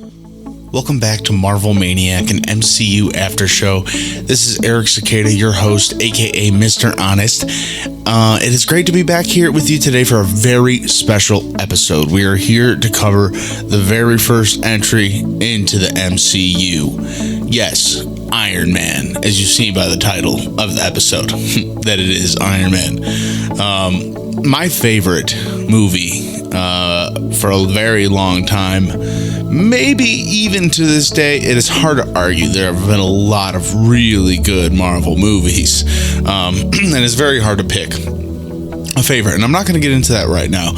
Welcome back to Marvel Maniac, an MCU after show. This is Eric Cicada, your host, aka Mr. Honest. It is great to be back here with you today for a very special episode. We are here to cover the very first entry into the MCU. Yes, Iron Man, as you see by the title of the episode, that it is Iron Man. My favorite movie for a very long time, maybe even to this day. It is hard to argue. There have been a lot of really good Marvel movies, and it's very hard to pick a favorite, and I'm not going to get into that right now.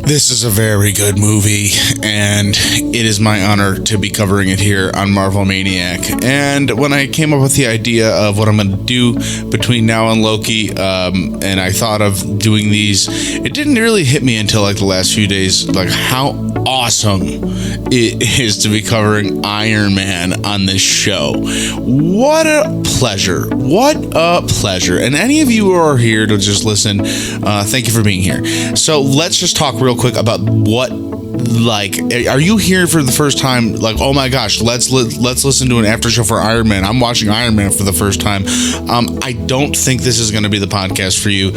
This is a very good movie, and it is my honor to be covering it here on Marvel Maniac. And when I came up with the idea of what I'm going to do between now and Loki, and I thought of doing these, it didn't really hit me until like the last few days, like how awesome it is to be covering Iron Man on this show. What a pleasure. What a pleasure. And any of you who are here to just listen, thank you for being here. So let's just talk real quick about what, like, are you here for the first time? Like, oh my gosh, let's listen to an after show for Iron Man. I'm watching Iron Man for the first time. I don't think this is going to be the podcast for you.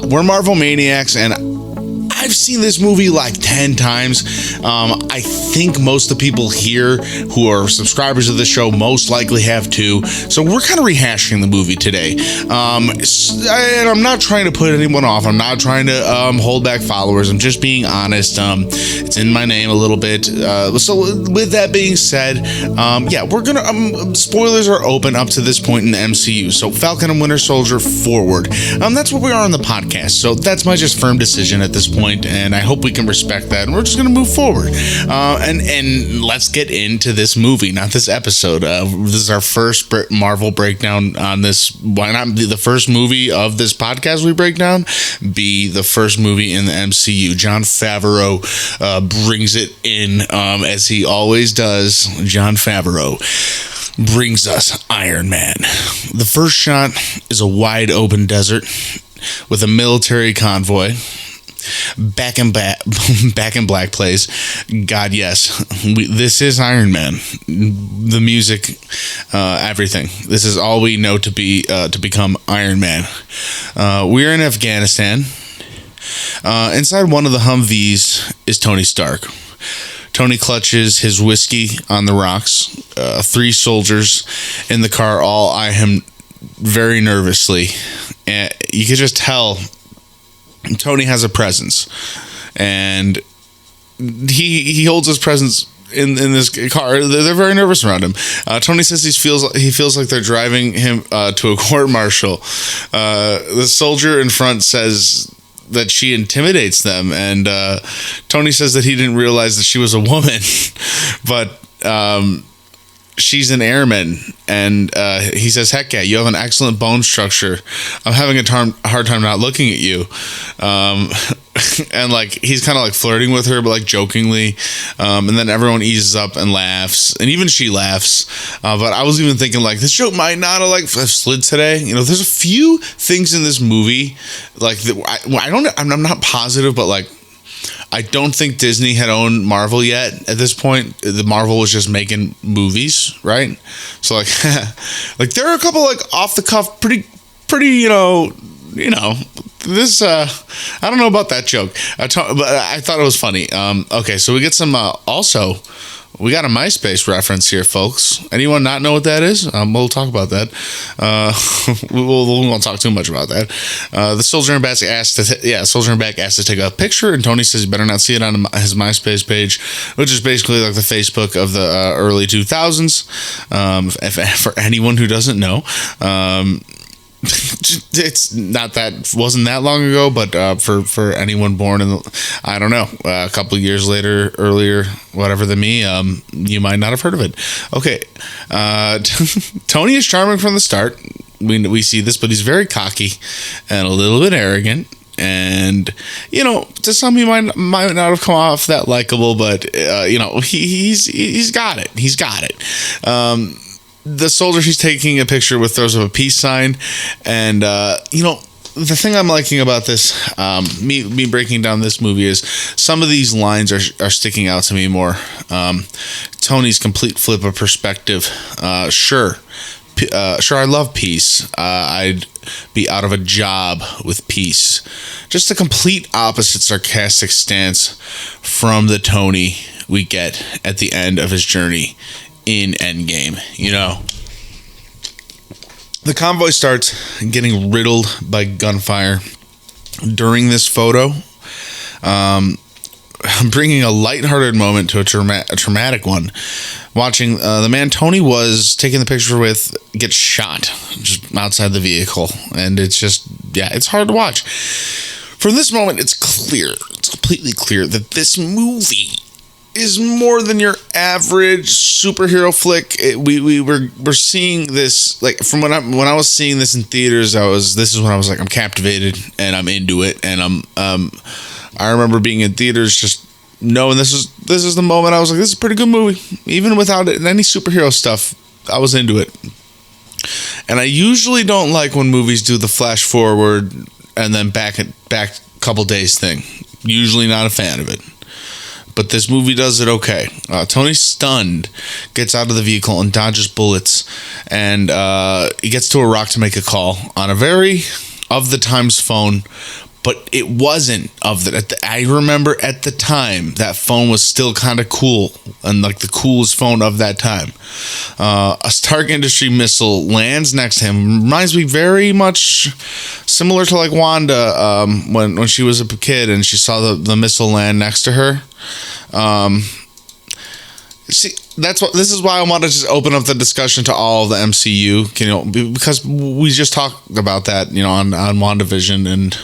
We're Marvel Maniacs, and I've seen this movie like 10 times. I think most of the people here who are subscribers of the show most likely have too. So we're kind of rehashing the movie today. And I'm not trying to put anyone off. I'm not trying to hold back followers. I'm just being honest. It's in my name a little bit. So with that being said, yeah, we're going to... spoilers are open up to this point in the MCU. So Falcon and Winter Soldier forward. That's what we are on the podcast. So that's my just firm decision at this point. And I hope we can respect that, and we're just going to move forward. And let's get into this movie, not this episode. This is our first Marvel breakdown on this. Why not be the first movie of this podcast we break down? Be the first movie in the MCU. Jon Favreau brings it in, as he always does. Jon Favreau brings us Iron Man. The first shot is a wide open desert with a military convoy. Back in Black plays. God, yes. This is Iron Man. The music, everything. This is all we know to become Iron Man. We're in Afghanistan. Inside one of the Humvees is Tony Stark. Tony clutches his whiskey on the rocks. 3 soldiers in the car all eye him very nervously. And you could just tell Tony has a presence, and he holds his presence in this car. They're very nervous around him. Tony says he feels like they're driving him to a court martial. The soldier in front says that she intimidates them, and Tony says that he didn't realize that she was a woman, but she's an airman, and he says, heck yeah, you have an excellent bone structure. I'm having a hard time not looking at you. And like he's kind of like flirting with her, but like jokingly, and then everyone eases up and laughs, and even she laughs. But I was even thinking like this joke might not have slid today. You know, there's a few things in this movie like that I'm not positive, but like I don't think Disney had owned Marvel yet at this point. The Marvel was just making movies, right? So like, like there are a couple like off the cuff, pretty, you know, this, I don't know about that joke, but I thought it was funny. Okay, so we get some, also, we got a MySpace reference here, folks. Anyone not know what that is? We'll talk about that. We won't talk too much about that. The soldier in back asked to take a picture, and Tony says you better not see it on his MySpace page, which is basically like the Facebook of the early 2000s. For anyone who doesn't know, wasn't that long ago, but for anyone born in I don't know, a couple of years earlier, whatever than me, you might not have heard of it. Okay, Tony is charming from the start. We see this, but he's very cocky and a little bit arrogant. And you know, to some he might not have come off that likable, but you know, he's got it. He's got it. The soldier she's taking a picture with throws up a peace sign, and you know, the thing I'm liking about this, me breaking down this movie, is some of these lines are sticking out to me more. Tony's complete flip of perspective. Sure, I love peace. I'd be out of a job with peace. Just a complete opposite sarcastic stance from the Tony we get at the end of his journey in Endgame. The convoy starts getting riddled by gunfire during this photo. Bringing a lighthearted moment to a traumatic one. Watching the man Tony was taking the picture with get shot just outside the vehicle. And it's just, it's hard to watch. From this moment, it's completely clear that this movie is more than your average superhero flick. We're seeing this, like, from when I was seeing this in theaters, this is when I was like, I'm captivated and I'm into it, and I remember being in theaters just knowing this is the moment I was like, this is a pretty good movie. Even without any superhero stuff, I was into it. And I usually don't like when movies do the flash forward and then back couple days thing. Usually not a fan of it. But this movie does it okay. Tony's stunned, gets out of the vehicle and dodges bullets, and he gets to a rock to make a call on a very of the times phone, but it wasn't of the. I remember at the time that phone was still kind of cool and like the coolest phone of that time. A Stark Industry missile lands next to him. Reminds me very much similar to like Wanda when she was a kid and she saw the missile land next to her. See, this is why I want to just open up the discussion to all of the MCU, because we just talked about that, on WandaVision, and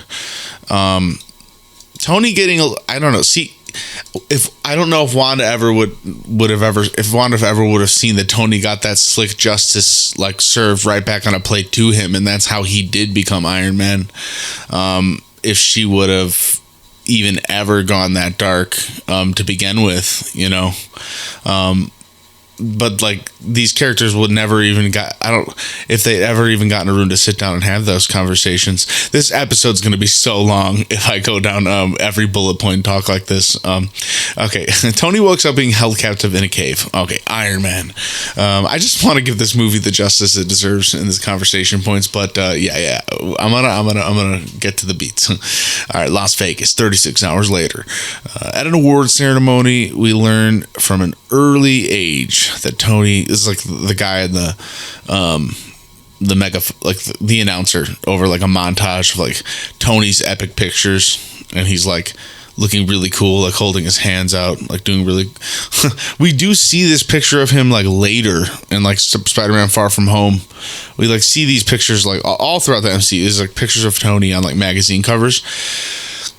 Tony getting, I don't know. See, I don't know if Wanda ever would have seen that Tony got that slick justice like served right back on a plate to him, and that's how he did become Iron Man. If she would have even ever gone that dark to begin with, but like these characters would never even if they ever even gotten a room to sit down and have those conversations. This episode's going to be so long if I go down every bullet point and talk like this. Okay, Tony wakes up being held captive in a cave. Okay, Iron Man. I just want to give this movie the justice it deserves in this conversation points, but I'm gonna get to the beats. All right, Las Vegas, 36 hours later. At an award ceremony, we learn from an early age that Tony is like the guy in the mega, like the announcer over like a montage of like Tony's epic pictures, and he's like looking really cool, like holding his hands out, like doing really we do see this picture of him like later in like Spider-Man Far From Home. We like see these pictures like all throughout the MCU. There's like pictures of Tony on like magazine covers.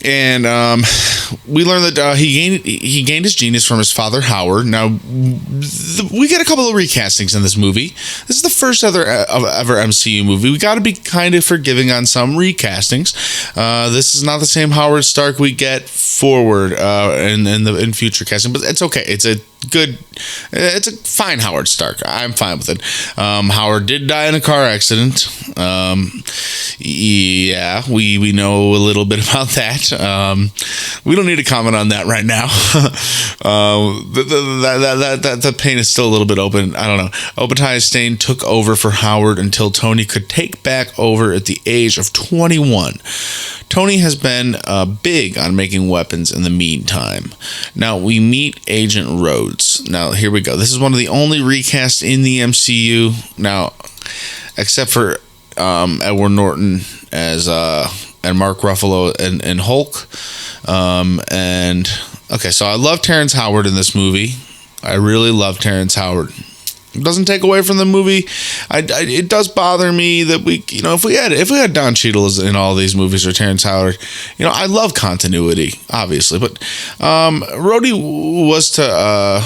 And we learned that he gained his genius from his father, Howard. Now, we get a couple of recastings in this movie. This is the first ever MCU movie. We got to be kind of forgiving on some recastings. This is not the same Howard Stark we get forward in future casting, but it's okay. It's a fine Howard Stark. I'm fine with it. Howard did die in a car accident. Yeah, we know a little bit about that. We don't need to comment on that right now. The pain is still a little bit open. I don't know. Obadiah Stane took over for Howard until Tony could take back over at the age of 21. Tony has been big on making weapons in the meantime. Now, we meet Agent Rhodes. Now, here we go. This is one of the only recasts in the MCU. Now, except for Edward Norton as and Mark Ruffalo and Hulk. Okay, so I love Terrence Howard in this movie. I really love Terrence Howard. It doesn't take away from the movie. It does bother me that if we had Don Cheadle in all these movies or Terrence Howard, I love continuity, obviously, but Rhodey was to.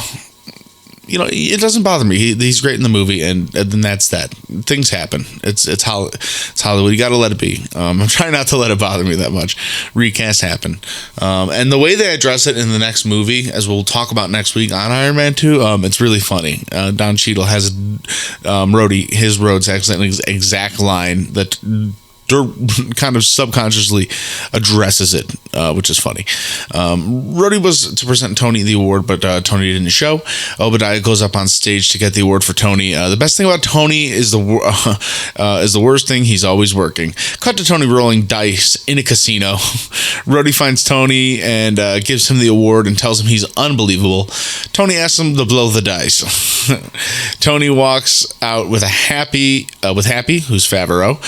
It doesn't bother me. He's great in the movie, and then that's that. Things happen. It's Hollywood. You got to let it be. I'm trying not to let it bother me that much. Recasts happen, and the way they address it in the next movie, as we'll talk about next week on Iron Man 2, it's really funny. Don Cheadle has Rhodey, his Rhodes accent, exact line that kind of subconsciously addresses it, which is funny. Rhodey was to present Tony the award, but Tony didn't show. Obadiah goes up on stage to get the award for Tony. The best thing about Tony is the worst thing. He's always working. Cut to Tony rolling dice in a casino. Rhodey finds Tony and gives him the award and tells him he's unbelievable. Tony asks him to blow the dice. Tony walks out with Happy, who's Favreau.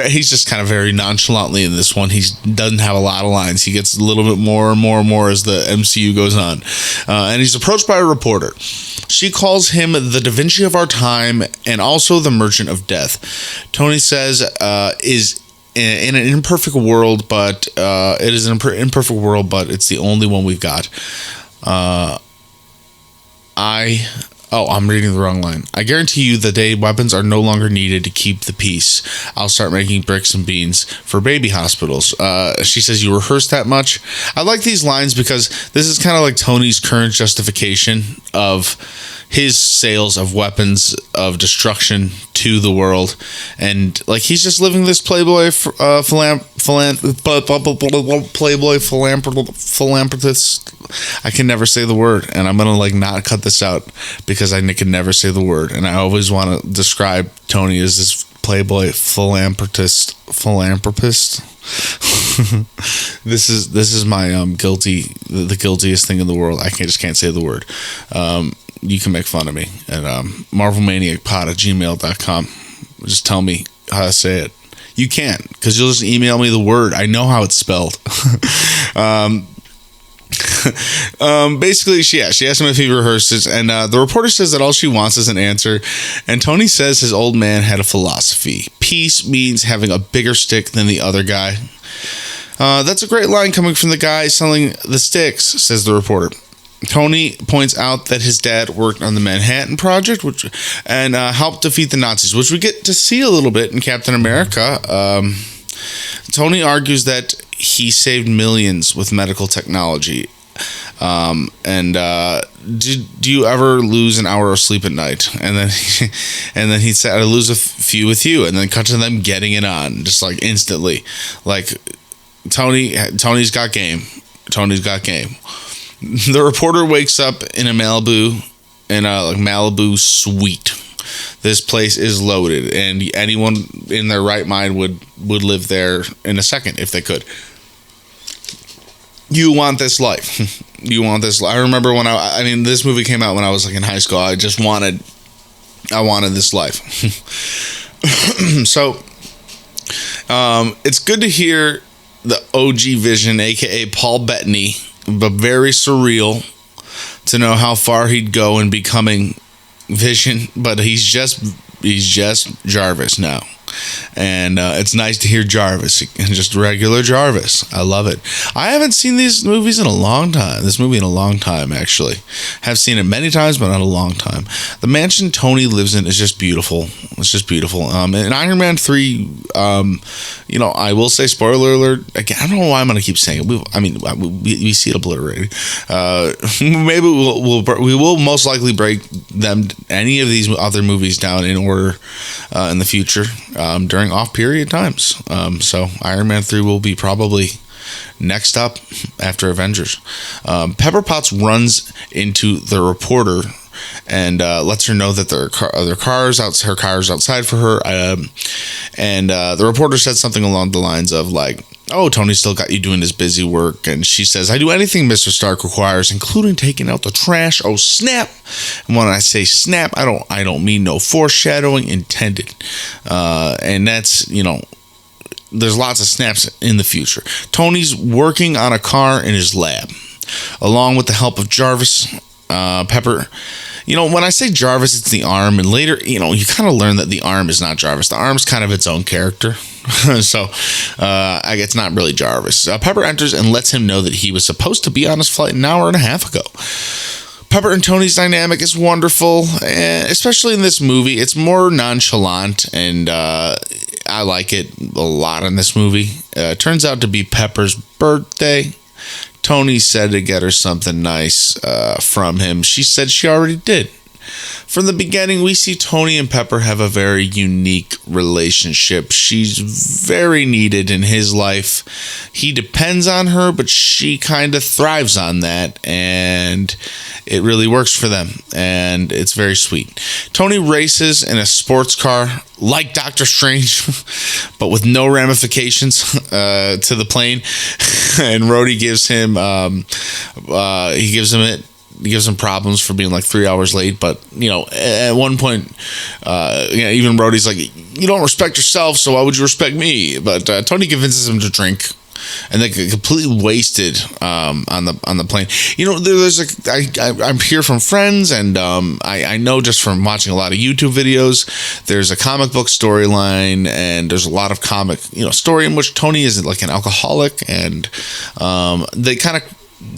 He's just kind of very nonchalantly in this one. He doesn't have a lot of lines. He gets a little bit more and more as the MCU goes on. And he's approached by a reporter. She calls him the Da Vinci of our time and also the Merchant of Death. Tony says, is in an imperfect world, but it is an imperfect world, but it's the only one we've got. I'm reading the wrong line. I guarantee you the day weapons are no longer needed to keep the peace, I'll start making bricks and beans for baby hospitals. She says, you rehearse that much? I like these lines because this is kind of like Tony's current justification of his sales of weapons of destruction to the world, and like he's just living this playboy philanthropist. I can never say the word, and I'm gonna like not cut this out because I can never say the word, and I always want to describe Tony as this playboy philanthropist. This is my the guiltiest thing in the world. I just can't say the word. You can make fun of me at marvelmaniacpod@gmail.com. Just tell me how to say it. You can't, because you'll just email me the word. I know how it's spelled. Basically, she asked him if he rehearses, and the reporter says that all she wants is an answer. And Tony says his old man had a philosophy. Peace means having a bigger stick than the other guy. That's a great line coming from the guy selling the sticks, says the reporter. Tony points out that his dad worked on the Manhattan Project, and helped defeat the Nazis, which we get to see a little bit in Captain America. Tony argues that he saved millions with medical technology. Do you ever lose an hour of sleep at night? And then he said, I lose a few with you, and then cut to them getting it on, just like instantly. Like Tony's got game. Tony's got game. The reporter wakes up in a Malibu suite. This place is loaded, and anyone in their right mind would live there in a second if they could. You want this life. You want this life. I remember when this movie came out when I was like in high school. I wanted this life. So, it's good to hear the OG Vision, aka Paul Bettany, but very surreal to know how far he'd go in becoming Vision, but he's just Jarvis now. And it's nice to hear Jarvis, just regular Jarvis. I love it. I haven't seen these movies in a long time. This movie in a long time, actually. Have seen it many times, but not a long time. The mansion Tony lives in is just beautiful. It's just beautiful. And Iron Man 3, I will say, spoiler alert, again, I don't know why I'm going to keep saying it. We see it obliterated. Maybe we will most likely break any of these other movies down in order in the future. During off-period times. So Iron Man 3 will be probably next up after Avengers. Pepper Potts runs into the reporter and lets her know that her car's outside for her. And the reporter said something along the lines of like, oh, Tony still got you doing this busy work. And she says, I do anything Mr. Stark requires, including taking out the trash. Oh, snap. And when I say snap, I don't mean no foreshadowing intended. And that's, there's lots of snaps in the future. Tony's working on a car in his lab, along with the help of Jarvis. Pepper, when I say Jarvis, it's the arm, and later, you kind of learn that the arm is not Jarvis. The arm's kind of its own character. So, it's not really Jarvis. Pepper enters and lets him know that he was supposed to be on his flight an hour and a half ago. Pepper and Tony's dynamic is wonderful, especially in this movie. It's more nonchalant, and I like it a lot in this movie. Turns out to be Pepper's birthday. Tony said to get her something nice from him. She said she already did. From the beginning, we see Tony and Pepper have a very unique relationship. She's very needed in his life. He depends on her, but she kind of thrives on that, and it really works for them, and it's very sweet. Tony races in a sports car like Doctor Strange, but with no ramifications to the plane. And Rhodey gives him he gives him problems for being like 3 hours late, but at one point even Rhodey's like, you don't respect yourself, so why would you respect me? But Tony convinces him to drink, and they get completely wasted on the plane. I'm here from friends, and I know just from watching a lot of YouTube videos, there's a comic book storyline, and there's a lot of comic story in which Tony is like an alcoholic, and they kind of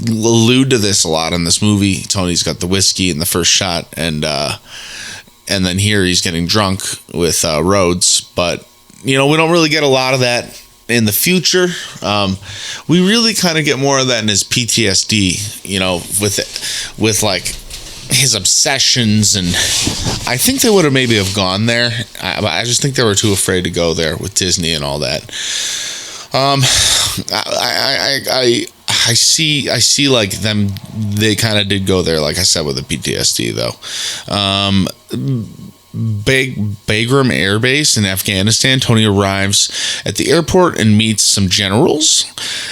allude to this a lot in this movie. Tony's got the whiskey in the first shot, and then here he's getting drunk with Rhodes, but we don't really get a lot of that in the future. We really kind of get more of that in his PTSD, with like his obsessions, and I think they would have maybe have gone there. I just think they were too afraid to go there with Disney and all that. I see like them, they kind of did go there, like I said, with the PTSD though. Bagram Air Base in Afghanistan, Tony arrives at the airport and meets some generals.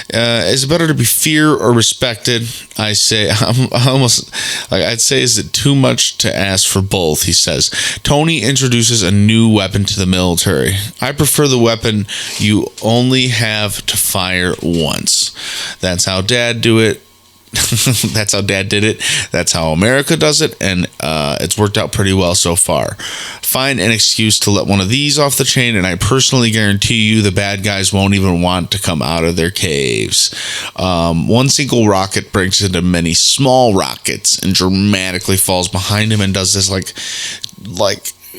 Is it better to be feared or respected? I say, I'd say, is it too much to ask for both? He says. Tony introduces a new weapon to the military. I prefer the weapon you only have to fire once. That's how Dad do it. That's how Dad did it. That's how America does it, and it's worked out pretty well so far. Find an excuse to let one of these off the chain, and I personally guarantee you the bad guys won't even want to come out of their caves. One single rocket breaks into many small rockets and dramatically falls behind him and does this like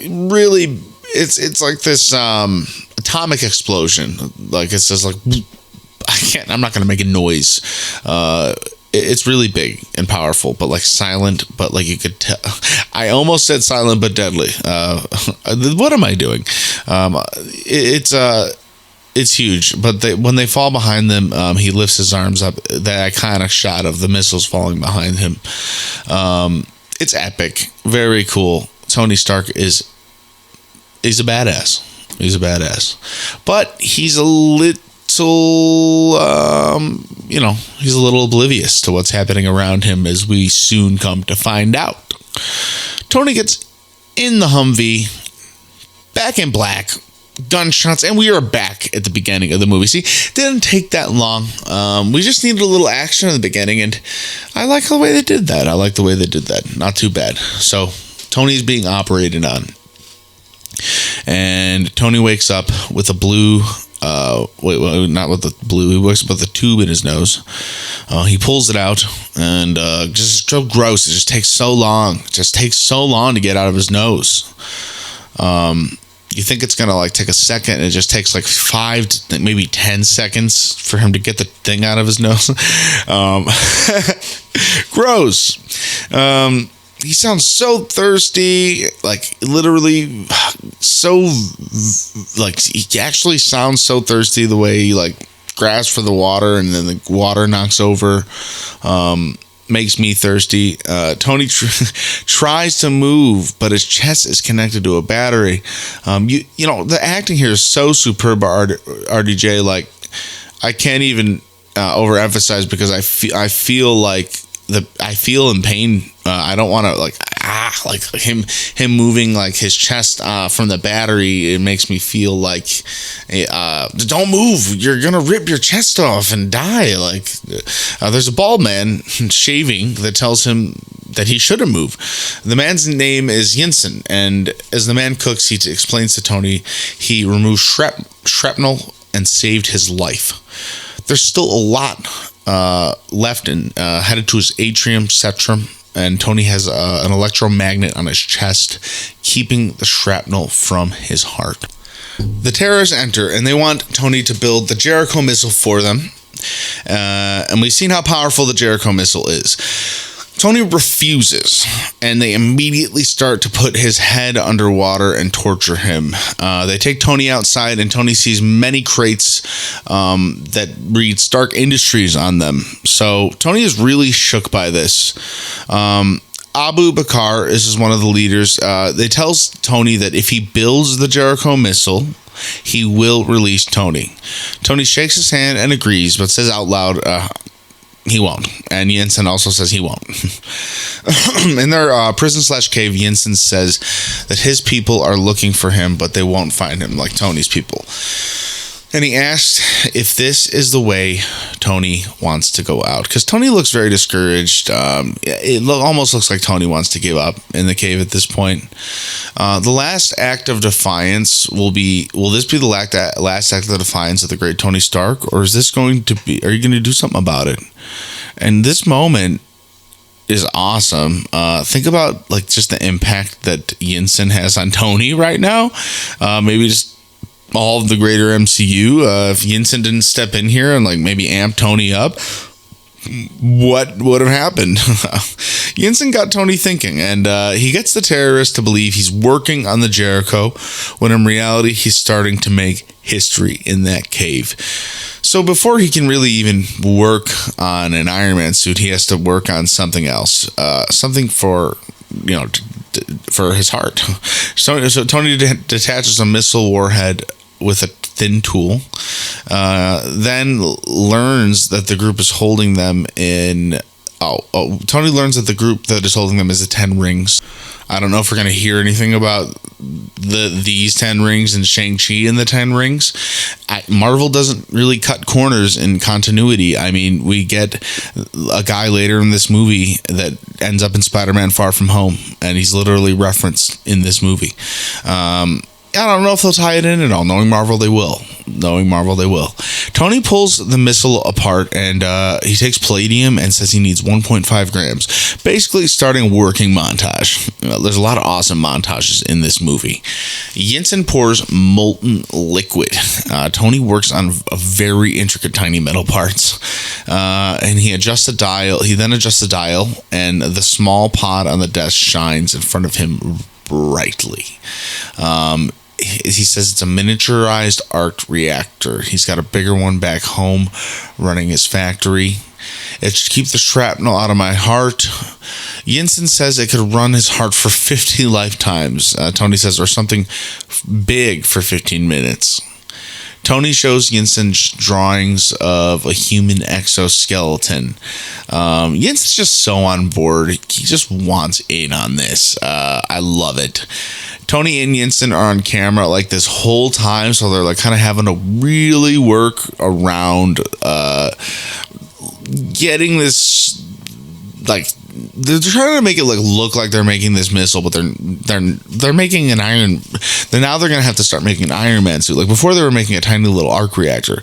really, it's like this atomic explosion. Like it says like, I'm not gonna make a noise. It's really big and powerful, but like silent, but like you could tell. I almost said silent but deadly. What am I doing? It's huge, but when they fall behind them, he lifts his arms up. That iconic shot of the missiles falling behind him. It's epic, very cool. Tony Stark he's a badass. He's a badass, but he's a little, he's a little oblivious to what's happening around him, as we soon come to find out. Tony gets in the Humvee, back in black, gunshots, and we are back at the beginning of the movie. See, it didn't take that long. We just needed a little action in the beginning, and I like the way they did that. Not too bad. So Tony's being operated on, and Tony wakes up with a blue not with the blue. He wakes up with a tube in his nose. He pulls it out, and just so gross. It just takes so long. It just takes so long to get out of his nose. You think it's gonna like take a second, and it just takes like 5 to maybe 10 seconds for him to get the thing out of his nose. Gross. He sounds so thirsty, like literally so, like he actually sounds so thirsty the way he like grasps for the water, and then the water knocks over, makes me thirsty. Tony tries to move, but his chest is connected to a battery. The acting here is so superb by RDJ. Like I can't even overemphasize, because I feel like I feel in pain. I don't want to like him moving like his chest from the battery. It makes me feel like don't move, you're gonna rip your chest off and die. Like there's a bald man shaving that tells him that he shouldn't move. The man's name is Yinsen, and as the man cooks, he explains to Tony he removed shrapnel and saved his life. There's still a lot left and headed to his atrium septum, and Tony has an electromagnet on his chest, keeping the shrapnel from his heart. The terrorists enter, and they want Tony to build the Jericho missile for them, and we've seen how powerful the Jericho missile is. Tony refuses, and they immediately start to put his head underwater and torture him. They take Tony outside, and Tony sees many crates that read Stark Industries on them. So Tony is really shook by this. Abu Bakr is one of the leaders. They tells Tony that if he builds the Jericho missile, he will release Tony. Tony shakes his hand and agrees, but says out loud, he won't. And Yinsen also says he won't. In their prison/cave, Yinsen says that his people are looking for him, but they won't find him like Tony's people. And he asks if this is the way Tony wants to go out. Because Tony looks very discouraged. It almost looks like Tony wants to give up in the cave at this point. The last act of defiance will this be the last act of defiance of the great Tony Stark? Or is this going to be, are you going to do something about it? And this moment is awesome. Think about like just the impact that Yinsen has on Tony right now. Maybe just all of the greater MCU. If Yinsen didn't step in here and like maybe amp Tony up, what would have happened? Yinsen got Tony thinking, and he gets the terrorist to believe he's working on the Jericho, when in reality he's starting to make history in that cave. So before he can really even work on an Iron Man suit, he has to work on something else, something for his heart. So Tony detaches a missile warhead with a thin tool, then learns that the group is holding them in... Tony learns that the group that is holding them is the 10 Rings. I don't know if we're going to hear anything about these 10 Rings and Shang-Chi and the 10 Rings. Marvel doesn't really cut corners in continuity. I mean, we get a guy later in this movie that ends up in Spider-Man Far From Home, and he's literally referenced in this movie. I don't know if they'll tie it in at all. Knowing Marvel, they will. Tony pulls the missile apart, and he takes palladium and says he needs 1.5 grams. Basically, starting a working montage. There's a lot of awesome montages in this movie. Yinsen pours molten liquid. Tony works on a very intricate tiny metal parts, and he adjusts the dial. He then adjusts the dial, and the small pod on the desk shines in front of him brightly. He says it's a miniaturized arc reactor. He's got a bigger one back home running his factory. It should keep the shrapnel out of my heart. Yinsen says it could run his heart for 50 lifetimes. Tony says, or something big for 15 minutes. Tony shows Yinsen drawings of a human exoskeleton. Yinsen's just so on board. He just wants in on this. I love it. Tony and Yinsen are on camera like this whole time, so they're like kind of having to really work around getting this, like, they're trying to make it like look like they're making this missile, but they're making an Iron. Now they're gonna have to start making an Iron Man suit. Like before, they were making a tiny little arc reactor.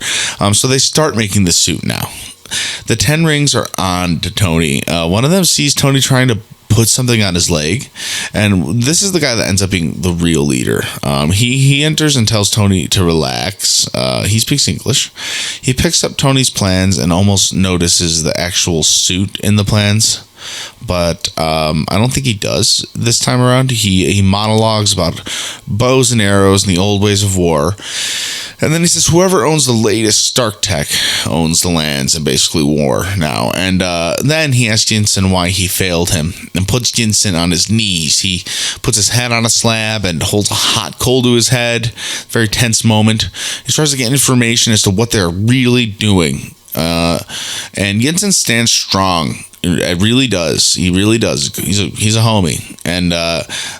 So they start making the suit now. The 10 Rings are on to Tony. One of them sees Tony trying to put something on his leg, and this is the guy that ends up being the real leader. He enters and tells Tony to relax. He speaks English. He picks up Tony's plans and almost notices the actual suit in the plans, but I don't think he does this time around. He monologues about bows and arrows and the old ways of war. And then he says, whoever owns the latest Stark tech owns the lands and basically war now. And then he asks Yinsen why he failed him and puts Yinsen on his knees. He puts his head on a slab and holds a hot coal to his head. Very tense moment. He tries to get information as to what they're really doing. And Yinsen stands strong. It really does. He really does. He's a homie. And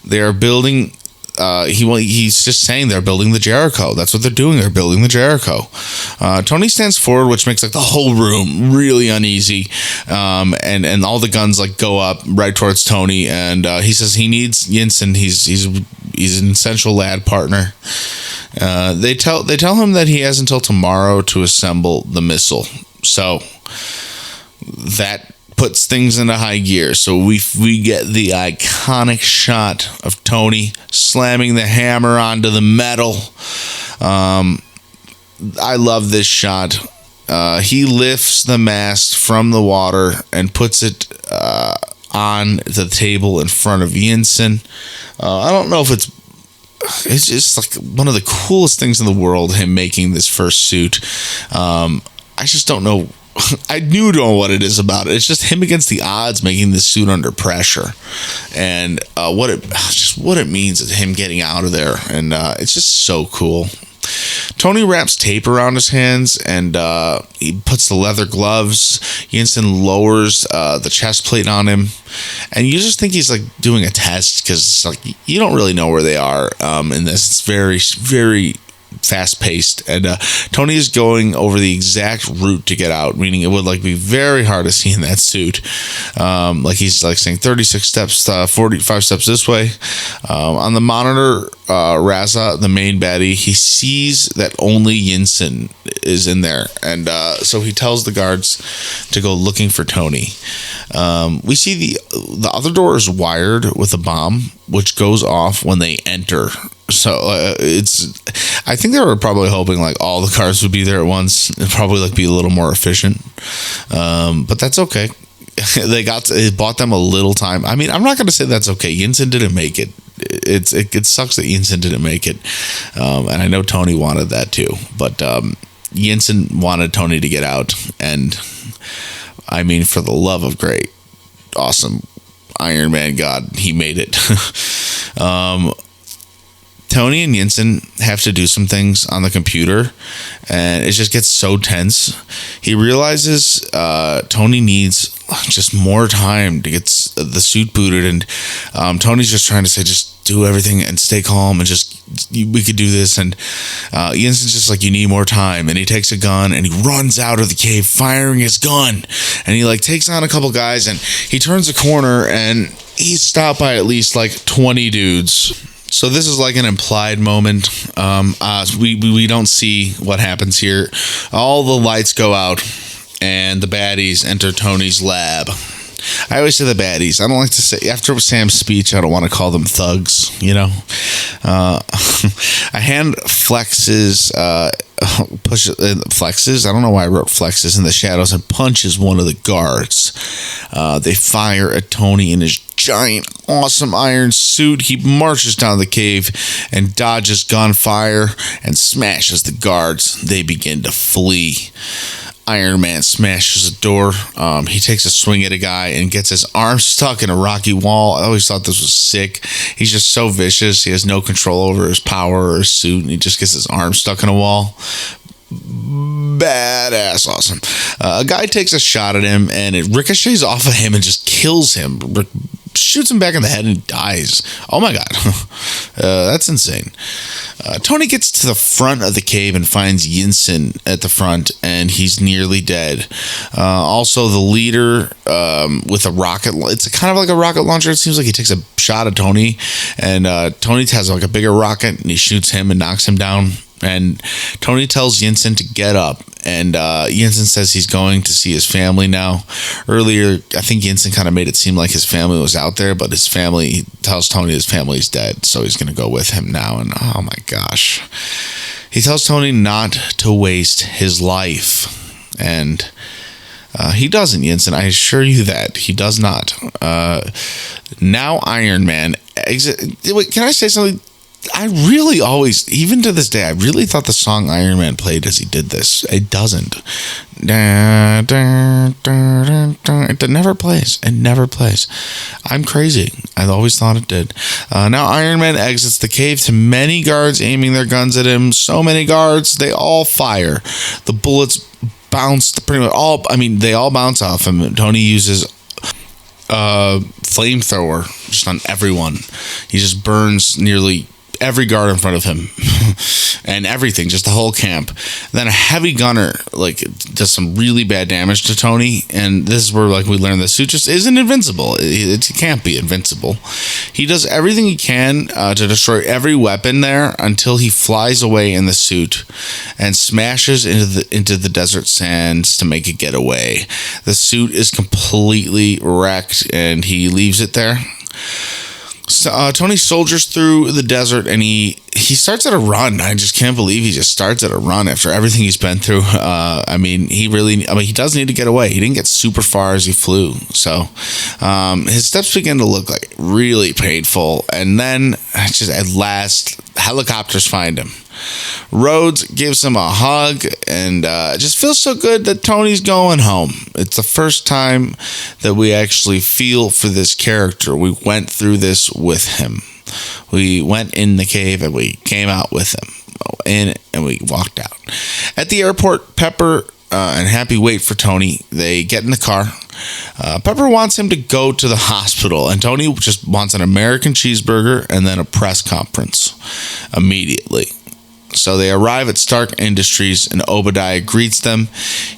they are building... he's just saying they're building the Jericho. That's what they're doing. They're building the Jericho. Tony stands forward, which makes like the whole room really uneasy. And all the guns like go up right towards Tony. And he says he needs Yinsen. He's an essential lad partner. They tell him that he has until tomorrow to assemble the missile. So that puts things into high gear. So we get the iconic shot of Tony slamming the hammer onto the metal. I love this shot. He lifts the mast from the water and puts it on the table in front of Yinsen. I don't know if it's just like one of the coolest things in the world, him making this first suit. I just don't know. I do know what it is about it. It's just him against the odds, making this suit under pressure, and what it means is him getting out of there, and it's just so cool. Tony wraps tape around his hands, and he puts the leather gloves. Yinsen lowers the chest plate on him, and you just think he's like doing a test, because like you don't really know where they are in this. It's very, very fast-paced, and Tony is going over the exact route to get out, meaning it would like be very hard to see in that suit. Like he's like saying 36 steps, 45 steps this way. On the monitor, Raza, the main baddie, he sees that only Yinsen is in there, and so he tells the guards to go looking for Tony. We see the other door is wired with a bomb, which goes off when they enter. So I think they were probably hoping like all the cars would be there at once. It'd probably like be a little more efficient, but that's okay. It bought them a little time. I mean, I'm not going to say that's okay. Yinsen didn't make it. It sucks that Yinsen didn't make it, and I know Tony wanted that too. But Yinsen wanted Tony to get out, and I mean, for the love of great, awesome Iron Man God, he made it. Tony and Yinsen have to do some things on the computer, and it just gets so tense. He realizes Tony needs just more time to get the suit booted, and Tony's just trying to say, just do everything and stay calm, and we could do this. And Yinsen's just like, you need more time, and he takes a gun and he runs out of the cave firing his gun, and he like takes on a couple guys, and he turns a corner and he's stopped by at least like 20 dudes. So this is like an implied moment. We don't see what happens here. All the lights go out, and the baddies enter Tony's lab. I always say the baddies. I don't like to say, after Sam's speech, I don't want to call them thugs, you know. A hand flexes, flexes. I don't know why I wrote flexes in the shadows, and punches one of the guards. They fire at Tony in his giant, awesome iron suit. He marches down the cave and dodges gunfire and smashes the guards. They begin to flee. Iron Man smashes a door. He takes a swing at a guy and gets his arm stuck in a rocky wall. I always thought this was sick. He's just so vicious. He has no control over his power or his suit, and he just gets his arm stuck in a wall. Badass, awesome. A guy takes a shot at him, and it ricochets off of him and just kills him. Shoots him back in the head and dies. Oh my god. That's insane. Tony gets to the front of the cave and finds Yinsen at the front, and he's nearly dead. Also, the leader with a rocket, it's kind of like a rocket launcher. It seems like he takes a shot at Tony, and Tony has like a bigger rocket, and he shoots him and knocks him down. And Tony tells Yinsen to get up, and Yinsen says he's going to see his family now. Earlier, I think Yinsen kind of made it seem like his family was out there, but he tells Tony his family's dead, so he's going to go with him now. And oh my gosh. He tells Tony not to waste his life, and he doesn't, Yinsen. I assure you that. He does not. Now Iron Man... Wait, can I say something? I really always, even to this day, I really thought the song Iron Man played as he did this. It doesn't. It never plays. It never plays. I'm crazy. I always thought it did. Now Iron Man exits the cave to many guards aiming their guns at him. So many guards, they all fire. The bullets bounce pretty much all, they all bounce off him. Tony uses flamethrower just on everyone. He just burns nearly every guard in front of him and everything, just the whole camp. Then a heavy gunner does some really bad damage to Tony, and this is where we learn the suit just isn't invincible. It can't be invincible. He does everything he can to destroy every weapon there until he flies away in the suit and smashes into the desert sands to make it get away. The suit is completely wrecked, and he leaves it there. So, Tony soldiers through the desert, and he starts at a run. I just can't believe he just starts at a run after everything he's been through. He does need to get away. He didn't get super far as he flew, so his steps begin to look like really painful. And then, just at last, helicopters find him. Rhodes gives him a hug, and it just feels so good that Tony's going home. It's the first time that we actually feel for this character. We went through this with him. We went in the cave and we came out with him. And we walked out. At the airport, Pepper and Happy wait for Tony. They get in the car. Pepper wants him to go to the hospital, and Tony just wants an American cheeseburger and then a press conference immediately. So they arrive at Stark Industries, and Obadiah greets them.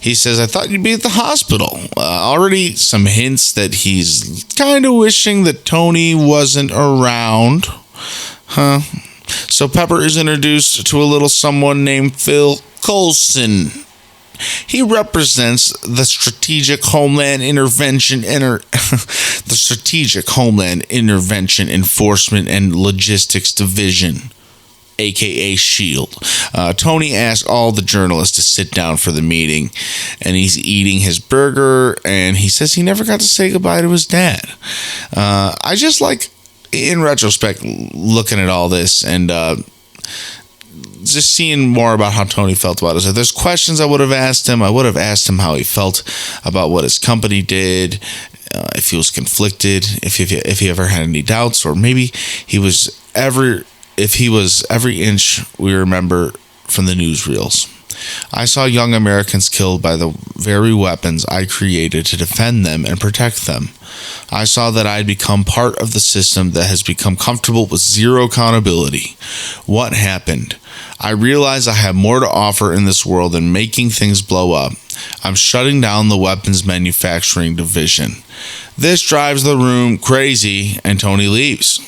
He says, "I thought you'd be at the hospital." Already some hints that he's kind of wishing that Tony wasn't around. So Pepper is introduced to a little someone named Phil Coulson. He represents the Strategic Homeland Intervention Enforcement and Logistics Division, aka SHIELD. Tony asked all the journalists to sit down for the meeting, and he's eating his burger, and he says he never got to say goodbye to his dad. I just like, in retrospect, looking at all this and just seeing more about how Tony felt about it. So there's questions I would have asked him. I would have asked him how he felt about what his company did, if he was conflicted, if he ever had any doubts, or maybe if he was every inch we remember from the newsreels. I saw young Americans killed by the very weapons I created to defend them and protect them. I saw that I had become part of the system that has become comfortable with zero accountability. What happened? I realized I have more to offer in this world than making things blow up. I'm shutting down the weapons manufacturing division. This drives the room crazy, and Tony leaves.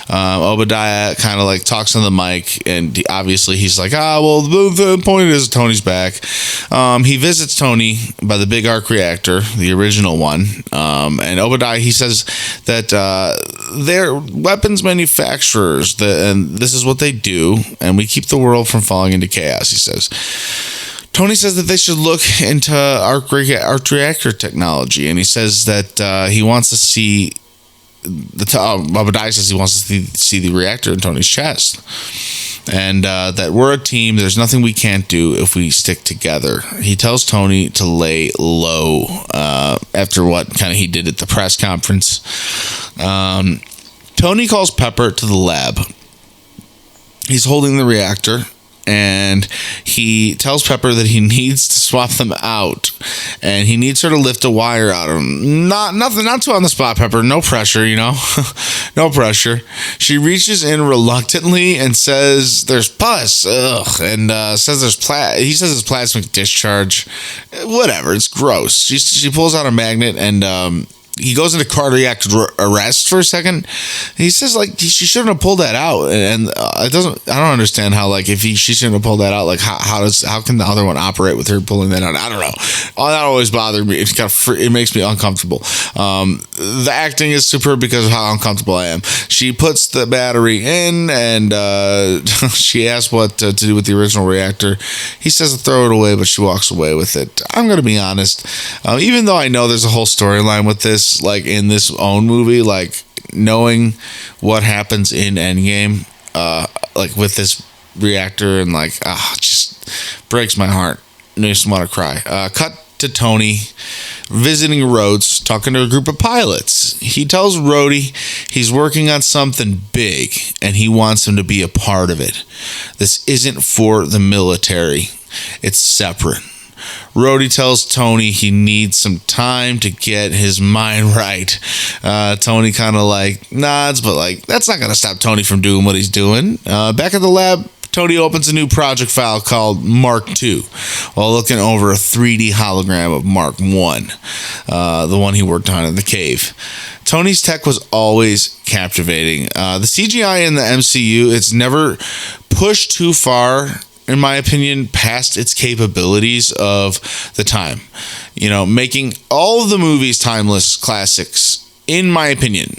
Obadiah kind of like talks on the mic, and obviously he's like, the point is Tony's back. He visits Tony by the big arc reactor, the original one, and Obadiah, he says that they're weapons manufacturers, and this is what they do, and we keep the world from falling into chaos, he says. Tony says that they should look into arc reactor technology, and he says that he wants to see Obadiah says he wants to see the reactor in Tony's chest, and that we're a team. There's nothing we can't do if we stick together. He tells Tony to lay low after what kind of he did at the press conference. Tony calls Pepper to the lab. He's holding the reactor, and he tells Pepper that he needs to swap them out, and he needs her to lift a wire out of him. Not too on the spot, Pepper. No pressure, no pressure. She reaches in reluctantly and says there's pus, and says he says it's plasmic discharge. Whatever, it's gross. She pulls out a magnet, and he goes into cardiac arrest for a second. He says she shouldn't have pulled that out, and I don't understand how if she shouldn't have pulled that out. How can the other one operate with her pulling that out? I don't know. Oh, that always bothered me. It makes me uncomfortable. The acting is superb because of how uncomfortable I am. She puts the battery in, and she asks what to do with the original reactor. He says to throw it away, but she walks away with it. I'm gonna be honest. Even though I know there's a whole storyline with this. In this own movie, knowing what happens in Endgame, with this reactor, and just breaks my heart. Makes me want to cry. Cut to Tony visiting Rhodes, talking to a group of pilots. He tells Rhodey he's working on something big, and he wants him to be a part of it. This isn't for the military. It's separate. Rhodey tells Tony he needs some time to get his mind right. Tony kind of nods, but that's not going to stop Tony from doing what he's doing. Back at the lab, Tony opens a new project file called Mark II while looking over a 3D hologram of Mark I, the one he worked on in the cave. Tony's tech was always captivating. The CGI in the MCU, it's never pushed too far, in my opinion, past its capabilities of the time. Making all of the movies timeless classics, in my opinion.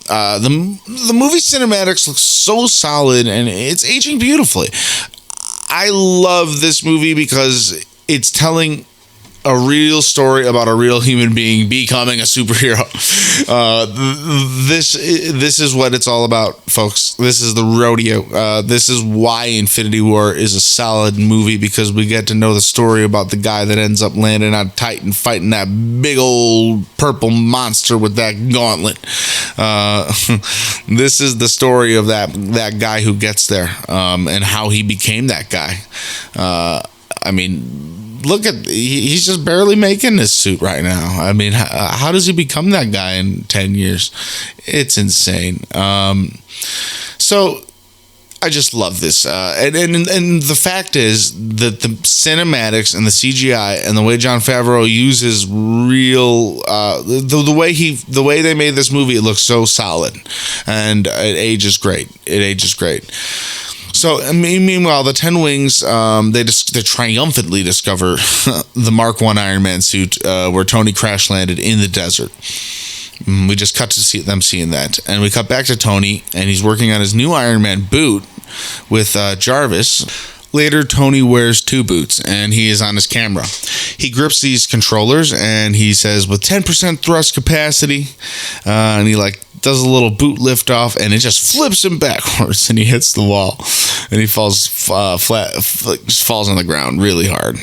the movie cinematics look so solid, and it's aging beautifully. I love this movie because it's telling a real story about a real human being becoming a superhero. This is what it's all about, folks. This is the rodeo. This is why Infinity War is a solid movie, because we get to know the story about the guy that ends up landing on Titan, fighting that big old purple monster with that gauntlet. This is the story of that guy who gets there, and how he became that guy. I mean, look at, he's just barely making this suit right now. I mean, how does he become that guy in 10 years? It's insane. So I just love this. And the fact is that the cinematics and the CGI and the way Jon Favreau uses real, the way they made this movie, it looks so solid, and it ages great. So, meanwhile, the Ten Wings, they triumphantly discover the Mark I Iron Man suit, where Tony crash landed in the desert. We just cut to see them seeing that, and we cut back to Tony, and he's working on his new Iron Man boot with Jarvis. Later, Tony wears 2 boots, and he is on his camera. He grips these controllers, and he says, with 10% thrust capacity, and he does a little boot lift off, and it just flips him backwards, and he hits the wall, and he falls flat, just falls on the ground really hard.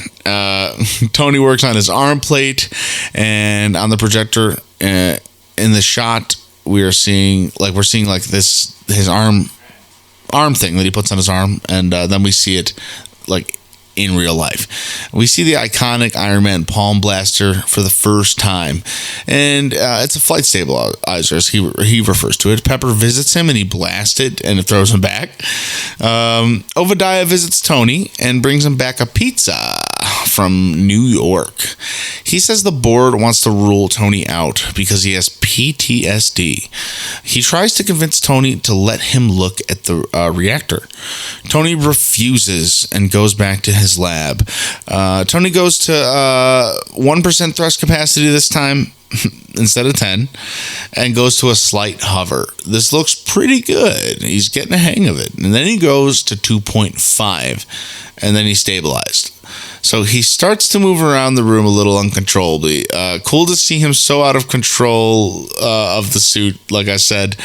Tony works on his arm plate, and on the projector, in the shot, we're seeing this, his arm thing that he puts on his arm, and then we see it in real life. We see the iconic Iron Man palm blaster for the first time, and it's a flight stabilizer, as he refers to it. Pepper visits him, and he blasts it, and it throws him back. Obadiah visits Tony and brings him back a pizza from New York. He says the board wants to rule Tony out because he has PTSD. He tries to convince Tony to let him look at the reactor. Tony refuses and goes back to his lab. Tony goes to 1% thrust capacity this time instead of 10, and goes to a slight hover. This looks pretty good. He's getting a hang of it. And then he goes to 2.5, and then he's stabilized. So he starts to move around the room a little uncontrollably. Cool to see him so out of control of the suit, like I said.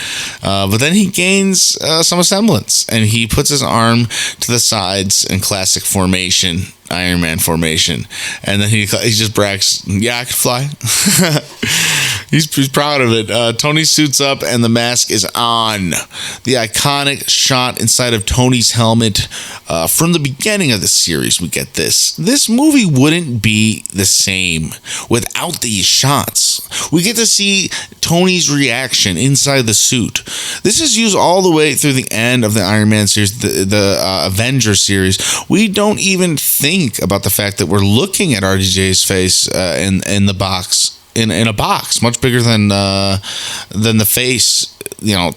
But then he gains some semblance, and he puts his arm to the sides in classic formation, Iron Man formation. And then he just brags, yeah, I can fly. He's proud of it. Tony suits up, and the mask is on. The iconic shot inside of Tony's helmet. From the beginning of the series, we get this. This movie wouldn't be the same without these shots. We get to see Tony's reaction inside the suit. This is used all the way through the end of the Iron Man series, the Avengers series. We don't even think about the fact that we're looking at RDJ's face in the box. In a box much bigger than the face,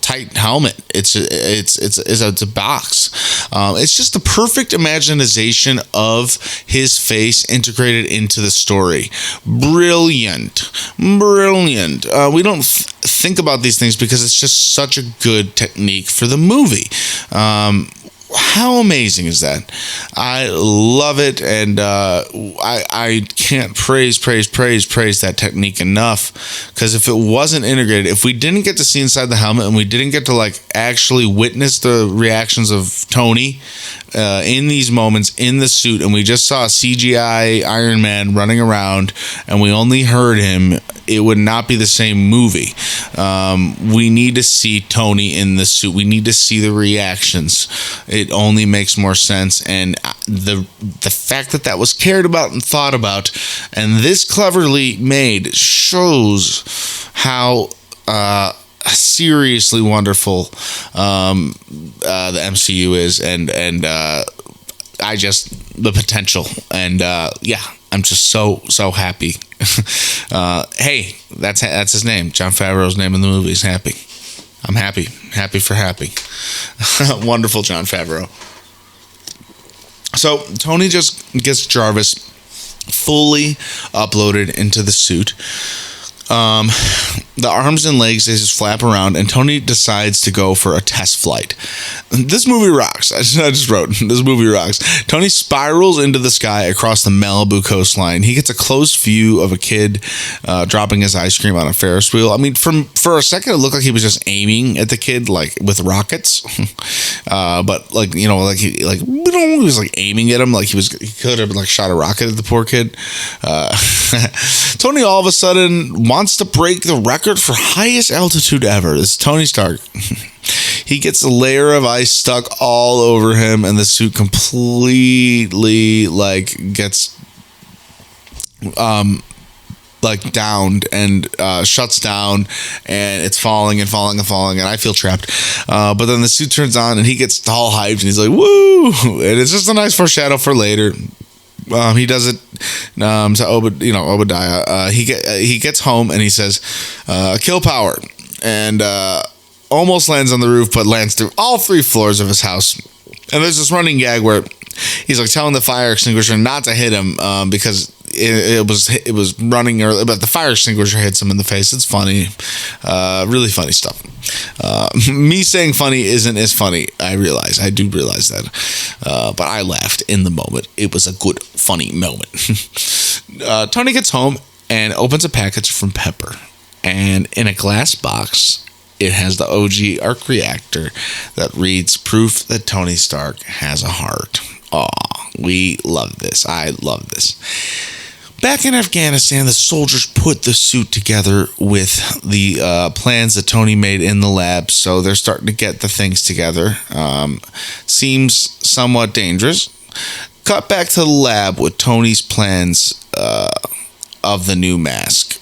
tight helmet. It's a box. It's just the perfect imagination of his face integrated into the story. Brilliant. We don't think about these things because it's just such a good technique for the movie. How amazing is that? I love it, and I can't praise that technique enough, because if it wasn't integrated, if we didn't get to see inside the helmet, and we didn't get to actually witness the reactions of Tony in these moments in the suit, and we just saw a CGI Iron Man running around, and we only heard him, it would not be the same movie. We need to see Tony in the suit. We need to see the reactions. It only makes more sense, and the fact that was cared about and thought about, and this cleverly made, shows how seriously wonderful the MCU is, and the potential, and I'm just so happy. Hey, that's his name. Jon Favreau's name in the movie is Happy. I'm happy for happy. Wonderful Jon Favreau. So Tony just gets Jarvis fully uploaded into the suit. The arms and legs, they just flap around, and Tony decides to go for a test flight. This movie rocks. I just wrote, this movie rocks. Tony spirals into the sky across the Malibu coastline. He gets a close view of a kid dropping his ice cream on a Ferris wheel. I mean, for a second, it looked like he was just aiming at the kid, like with rockets. But like, you know, like he was like aiming at him, like he could have like shot a rocket at the poor kid. Tony all of a sudden wants to break the record for highest altitude ever. This is Tony Stark. He gets a layer of ice stuck all over him, and the suit completely like gets like downed and shuts down, and it's falling and falling and falling, and I feel trapped. But then the suit turns on, and he gets all hyped, and he's like, "Woo!" And it's just a nice foreshadow for later. He does it to Obadiah. He gets home, and he says, "Kill power," and almost lands on the roof, but lands through all 3 floors of his house. And there's this running gag where he's like telling the fire extinguisher not to hit him because it was running early, but the fire extinguisher hits him in the face. It's funny, really funny stuff. Me saying funny isn't as funny. I do realize that, but I laughed in the moment. It was a good, funny moment. Tony gets home and opens a package from Pepper, and in a glass box, it has the OG arc reactor that reads proof that Tony Stark has a heart. Aw, we love this. I love this. Back in Afghanistan, the soldiers put the suit together with the plans that Tony made in the lab, so they're starting to get the things together. Seems somewhat dangerous. Cut back to the lab with Tony's plans of the new mask.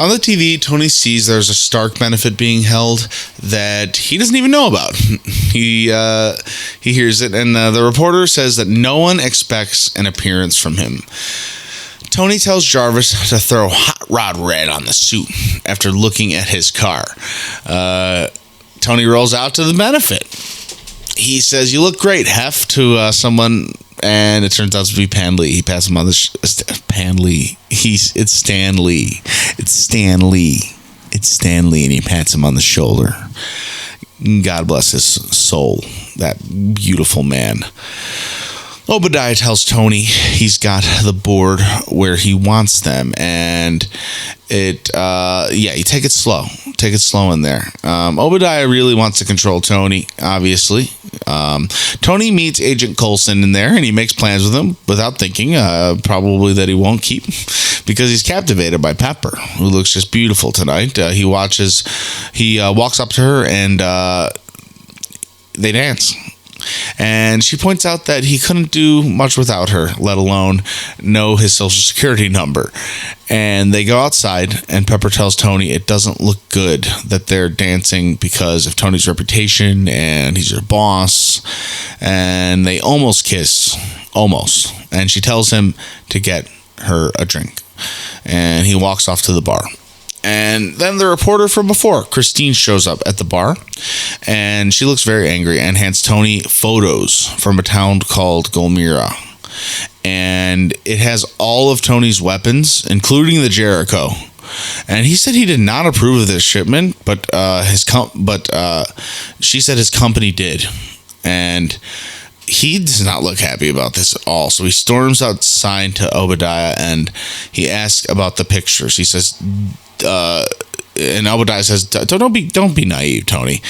On the TV, Tony sees there's a Stark benefit being held that he doesn't even know about. He hears it, and the reporter says that no one expects an appearance from him. Tony tells Jarvis to throw Hot Rod Red on the suit after looking at his car. Tony rolls out to the benefit. He says, "You look great, Hef," to someone, and it turns out to be Pan Lee. He passes him on the Pan Lee. It's Stan Lee. It's Stan Lee. It's Stan Lee, and he pats him on the shoulder. God bless his soul, that beautiful man. Obadiah tells Tony he's got the board where he wants them, and you take it slow. Take it slow in there. Obadiah really wants to control Tony, obviously. Tony meets Agent Coulson in there, and he makes plans with him without thinking, probably that he won't keep, because he's captivated by Pepper, who looks just beautiful tonight. He walks up to her, and they dance. And she points out that he couldn't do much without her, let alone know his social security number. And they go outside, and Pepper tells Tony it doesn't look good that they're dancing because of Tony's reputation, and he's her boss. And they almost kiss. Almost. And she tells him to get her a drink. And he walks off to the bar. And then the reporter from before, Christine, shows up at the bar, and she looks very angry and hands Tony photos from a town called Golmira. And it has all of Tony's weapons, including the Jericho. And he said he did not approve of this shipment, but she said his company did. And he does not look happy about this at all. So he storms outside to Obadiah, and he asks about the pictures. He says, and Obadiah says, don't be naive, Tony.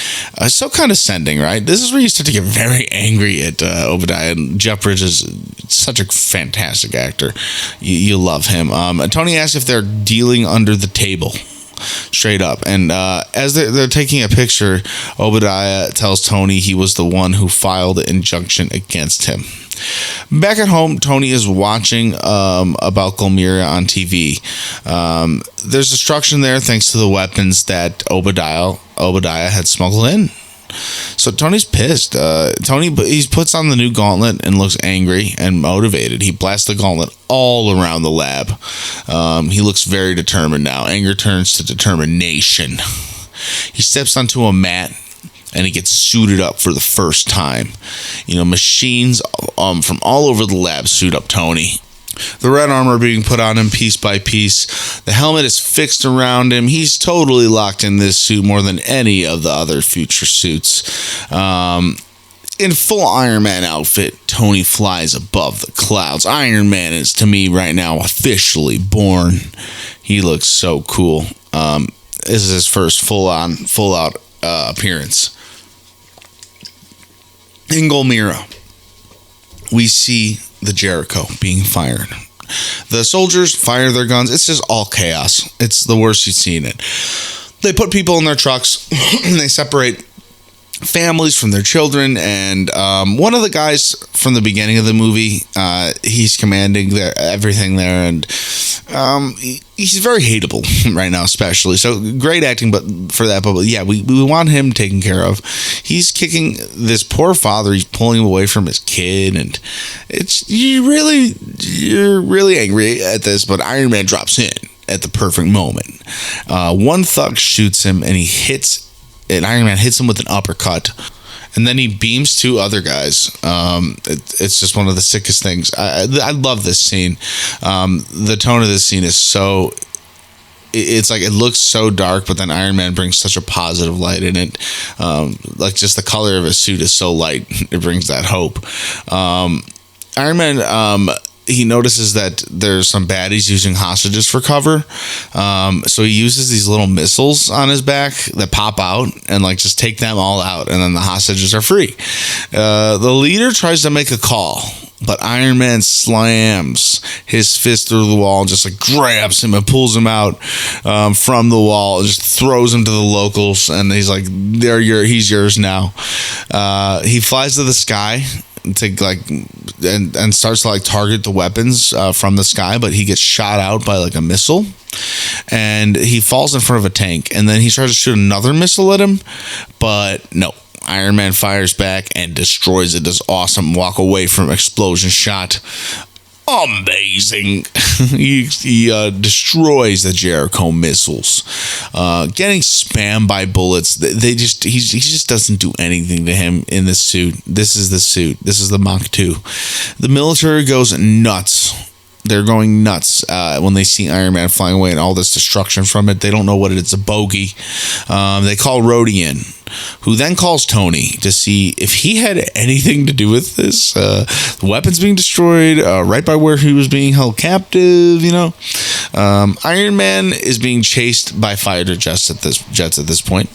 So condescending, right? This is where you start to get very angry at Obadiah. And Jeff Bridges is such a fantastic actor. You love him. Tony asks if they're dealing under the table, straight up. And as they're taking a picture, Obadiah tells Tony he was the one who filed the injunction against him. Back at home, Tony is watching about Golmira on TV. There's destruction there thanks to the weapons that Obadiah had smuggled in. So Tony's pissed. He puts on the new gauntlet and looks angry and motivated. He blasts the gauntlet all around the lab. He looks very determined now. Anger turns to determination. He steps onto a mat, and he gets suited up for the first time. Machines from all over the lab suit up Tony. The red armor being put on him piece by piece. The helmet is fixed around him. He's totally locked in this suit more than any of the other future suits. In full Iron Man outfit, Tony flies above the clouds. Iron Man is, to me, right now, officially born. He looks so cool. This is his first full-out appearance. In Golmira, we see the Jericho being fired. The soldiers fire their guns. It's just all chaos. It's the worst you've seen it. They put people in their trucks. They separate families from their children, and one of the guys from the beginning of the movie, he's commanding everything there, and he's very hateable right now, especially. So great acting, but yeah, we want him taken care of. He's kicking this poor father. He's pulling him away from his kid, and you're really angry at this. But Iron Man drops in at the perfect moment. One thug shoots him, and Iron Man hits him with an uppercut, and then he beams two other guys. It's just one of the sickest things. I love this scene. The tone of this scene is so... It's like it looks so dark, but then Iron Man brings such a positive light in it. Like just the color of his suit is so light, it brings that hope. Iron Man... he notices that there's some baddies using hostages for cover. So he uses these little missiles on his back that pop out and like just take them all out. And then the hostages are free. The leader tries to make a call, but Iron Man slams his fist through the wall and just like grabs him and pulls him out from the wall and just throws him to the locals. And he's like, he's yours now. He flies to the sky to like and starts to like target the weapons from the sky, but he gets shot out by like a missile, and he falls in front of a tank, and then he tries to shoot another missile at him, but no, Iron Man fires back and destroys it. This awesome walk away from explosion shot. Amazing. He destroys the Jericho missiles, getting spammed by bullets. He just doesn't do anything to him in this suit. This is the suit. This is the Mach 2. The military goes nuts. They're going nuts when they see Iron Man flying away and all this destruction from it. They don't know what it is, a bogey. They call Rhodey in, who then calls Tony to see if he had anything to do with this. The weapons being destroyed right by where he was being held captive, you know. Iron Man is being chased by fighter jets at this point,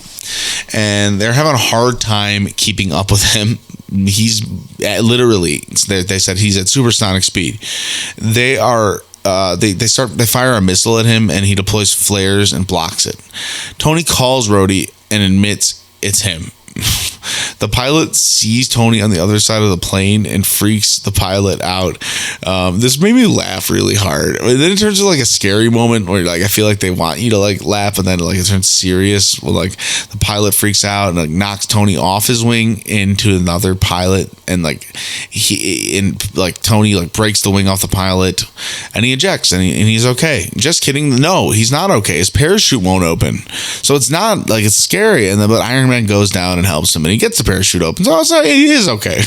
and they're having a hard time keeping up with him. He's literally, they said he's at supersonic speed. They fire a missile at him, and he deploys flares and blocks it. Tony calls Rhodey and admits it's him. The pilot sees Tony on the other side of the plane and freaks the pilot out. This made me laugh really hard. Then it turns into like a scary moment where like I feel like they want you to like laugh, and then like it turns serious. Well, like the pilot freaks out and like knocks Tony off his wing into another pilot, and like Tony like breaks the wing off the pilot, and he ejects, and he's okay. Just kidding. No, he's not okay. His parachute won't open, so it's not like it's scary. And then but Iron Man goes down and helps him, and he gets the parachute open. So he is okay.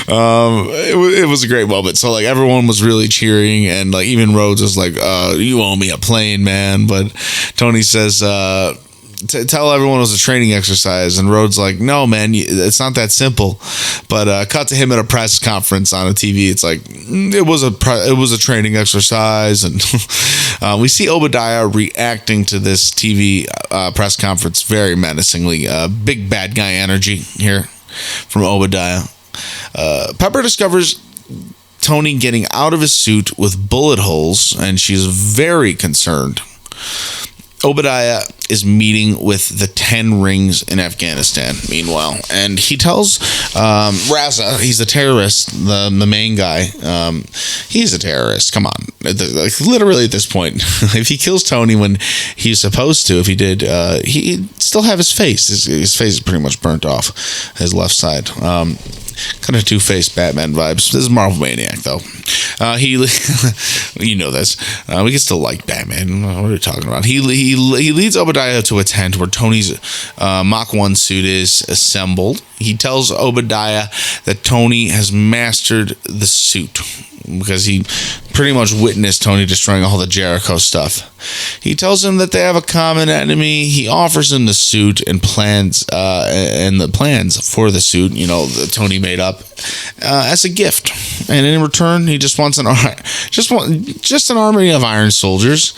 It was a great moment. So like everyone was really cheering, and like even Rhodes was like, "You owe me a plane, man." But Tony says, "Tell everyone it was a training exercise." And Rhodes like, "No, man, it's not that simple." But cut to him at a press conference on a TV. It's like it was a training exercise, and we see Obadiah reacting to this TV press conference very menacingly. Big bad guy energy here from Obadiah. Pepper discovers Tony getting out of his suit with bullet holes, and she's very concerned. Obadiah is meeting with the 10 rings in Afghanistan, meanwhile, and he tells Raza, he's a terrorist, the main guy, he's a terrorist, come on, like literally at this point. If he kills Tony when he's supposed to, if he did, he'd still have his face. His face is pretty much burnt off, his left side. Kind of two-faced Batman vibes. This is Marvel Maniac, though. You know this. We can still like Batman. What are we talking about? He leads Obadiah to a tent where Tony's Mach 1 suit is assembled. He tells Obadiah that Tony has mastered the suit. because he pretty much witnessed Tony destroying all the Jericho stuff. He tells him that they have a common enemy. He offers him the suit and the plans for the suit, that Tony made up, as a gift. And in return, he just wants an army of iron soldiers.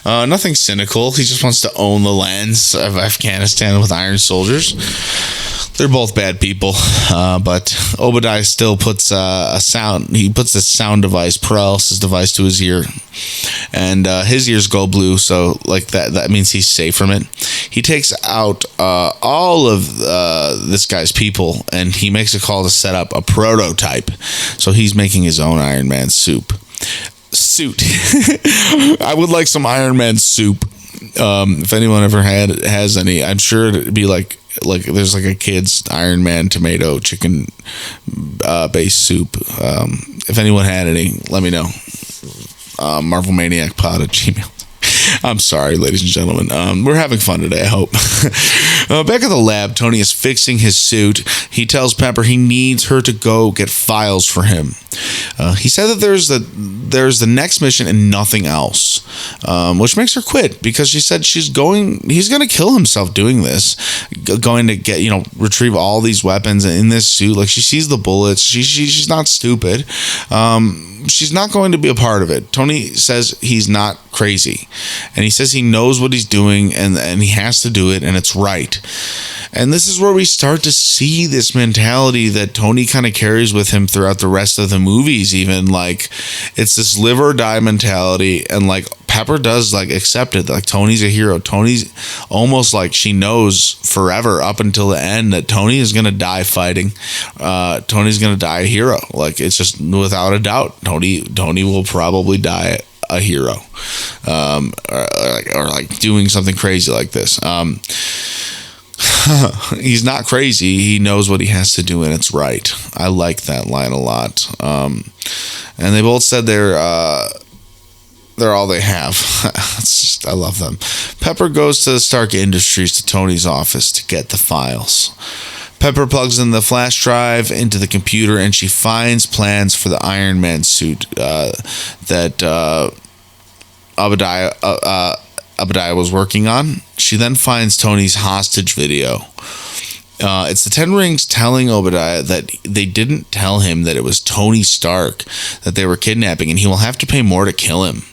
Nothing cynical. He just wants to own the lands of Afghanistan with iron soldiers. They're both bad people, but Obadiah still puts a sound device, paralysis device, to his ear, and his ears go blue. So that means he's safe from it. He takes out all of this guy's people, and he makes a call to set up a prototype. So he's making his own Iron Man suit. I would like some Iron Man soup. If anyone ever has any, I'm sure it'd be like there's a kid's Iron Man tomato chicken based soup. If anyone had any, let me know. MarvelManiacPod@gmail.com. I'm sorry, ladies and gentlemen. We're having fun today, I hope. Back at the lab, Tony is fixing his suit. He tells Pepper he needs her to go get files for him. He said that there's the next mission and nothing else, which makes her quit because she said he's going to kill himself doing this, going to get, retrieve all these weapons in this suit. Like, she sees the bullets. She's not stupid. She's not going to be a part of it. Tony says he's not crazy, and he says he knows what he's doing, and he has to do it, and it's right. And this is where we start to see this mentality that Tony kind of carries with him throughout the rest of the movies. Even it's this live or die mentality, and Pepper does accept it. Tony's a hero. Tony's almost she knows forever up until the end that Tony is gonna die fighting. Tony's gonna die a hero. It's just without a doubt. Tony will probably die a hero, or doing something crazy like this. He's not crazy. He knows what he has to do, and it's right. I like that line a lot. And they both said they're all they have. I love them. Pepper goes to Stark Industries to Tony's office to get the files. Pepper plugs in the flash drive into the computer, and she finds plans for the Iron Man suit that Obadiah was working on. She then finds Tony's hostage video. It's the Ten Rings telling Obadiah that they didn't tell him that it was Tony Stark that they were kidnapping, and he will have to pay more to kill him.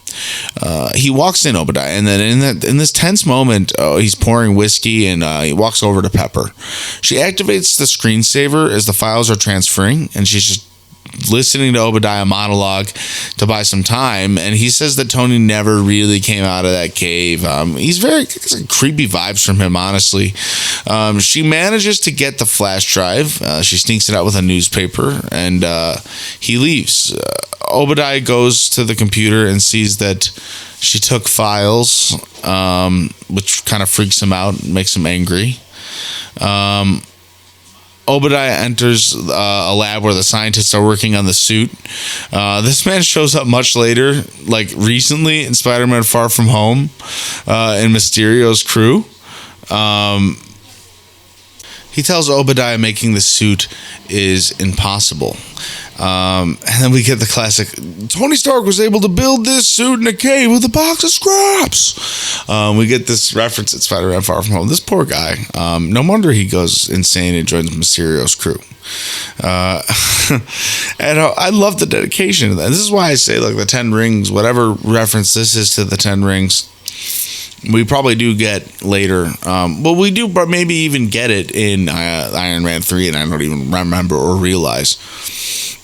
He walks in, Obadiah, and then in this tense moment, he's pouring whiskey, and he walks over to Pepper. She activates the screensaver as the files are transferring, and she's just listening to Obadiah monologue to buy some time, and he says that Tony never really came out of that cave. He's very creepy vibes from him, honestly. She manages to get the flash drive. She sneaks it out with a newspaper, and he leaves. Obadiah goes to the computer and sees that she took files, which kind of freaks him out and makes him angry. Obadiah enters a lab where the scientists are working on the suit. This man shows up much later, recently in Spider-Man Far From Home, in Mysterio's crew. He tells Obadiah making the suit is impossible. And then we get the classic, Tony Stark was able to build this suit in a cave with a box of scraps. We get this reference at Spider-Man Far From Home. This poor guy. No wonder he goes insane and joins Mysterio's crew. And I love the dedication of that. This is why I say, the Ten Rings, whatever reference this is to the Ten Rings, we probably do get later. But we do maybe even get it in Iron Man 3, and I don't even remember or realize.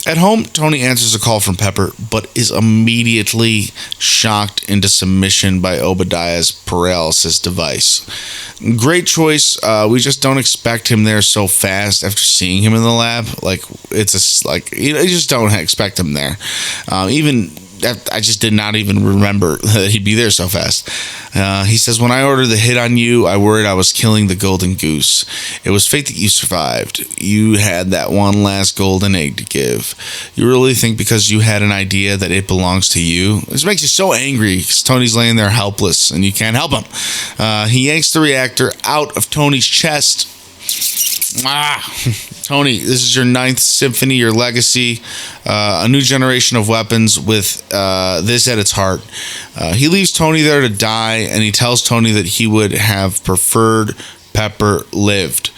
At home, Tony answers a call from Pepper, but is immediately shocked into submission by Obadiah's paralysis device. Great choice. We just don't expect him there so fast after seeing him in the lab. You just don't expect him there. I just did not even remember that he'd be there so fast. He says, when I ordered the hit on you, I worried I was killing the golden goose. It was fate that you survived. You had that one last golden egg to give. You really think because you had an idea that it belongs to you? This makes you so angry because Tony's laying there helpless and you can't help him. He yanks the reactor out of Tony's chest. Tony, this is your ninth symphony, your legacy, a new generation of weapons with this at its heart. He leaves Tony there to die, and he tells Tony that he would have preferred Pepper lived.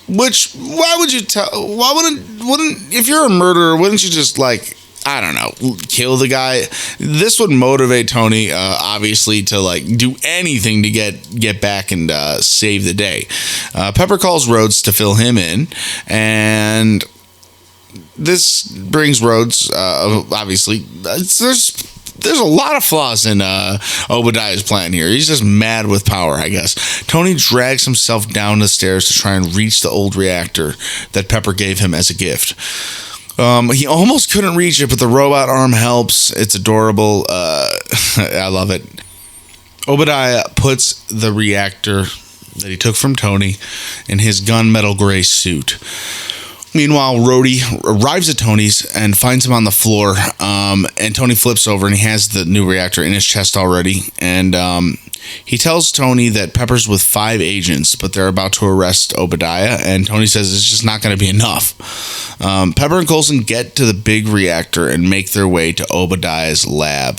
Which, why would you tell? Why wouldn't if you're a murderer, wouldn't you just like, I don't know, kill the guy? This would motivate Tony, obviously, to like do anything to get back and save the day. Pepper calls Rhodes to fill him in, and this brings Rhodes, obviously, there's a lot of flaws in Obadiah's plan here. He's just mad with power, I guess. Tony drags himself down the stairs to try and reach the old reactor that Pepper gave him as a gift. He almost couldn't reach it, but the robot arm helps. It's adorable. I love it. Obadiah puts the reactor that he took from Tony in his gunmetal gray suit. Meanwhile, Rhodey arrives at Tony's and finds him on the floor, and Tony flips over and he has the new reactor in his chest already, and he tells Tony that Pepper's with 5 agents, but they're about to arrest Obadiah, and Tony says it's just not going to be enough. Pepper and Coulson get to the big reactor and make their way to Obadiah's lab.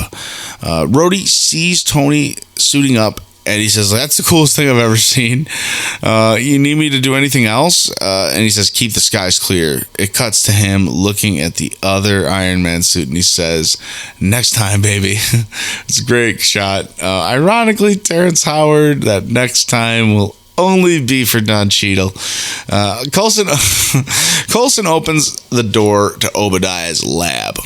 Rhodey sees Tony suiting up, and he says, that's the coolest thing I've ever seen. You need me to do anything else? And he says, keep the skies clear. It cuts to him looking at the other Iron Man suit, and he says, next time, baby. It's a great shot. Ironically, Terrence Howard, that next time will only be for Don Cheadle. Coulson opens the door to Obadiah's lab.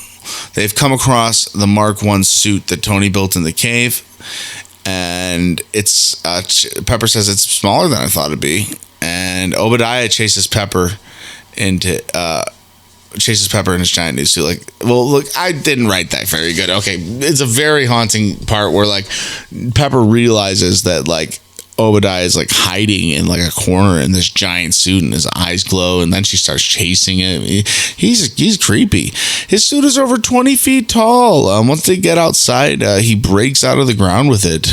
They've come across the Mark I suit that Tony built in the cave, and it's Pepper says it's smaller than I thought it'd be, and Obadiah chases Pepper in his giant new suit. Like, well, look, I didn't write that very good. Okay, it's a very haunting part where like Pepper realizes that like Obadiah is like hiding in like a corner in this giant suit, and his eyes glow, and then she starts chasing him. He's creepy. His suit is over 20 feet tall. Once they get outside, he breaks out of the ground with it.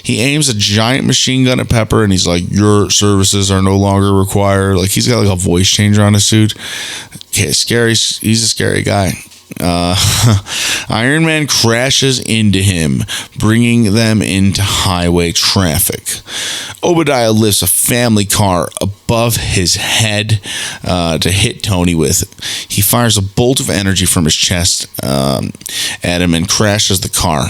He aims a giant machine gun at Pepper, and he's like, your services are no longer required. Like, he's got like a voice changer on his suit. Okay, scary. He's a scary guy. Iron Man crashes into him, bringing them into highway traffic. Obadiah lifts a family car above his head to hit Tony with it. He fires a bolt of energy from his chest at him and crashes the car.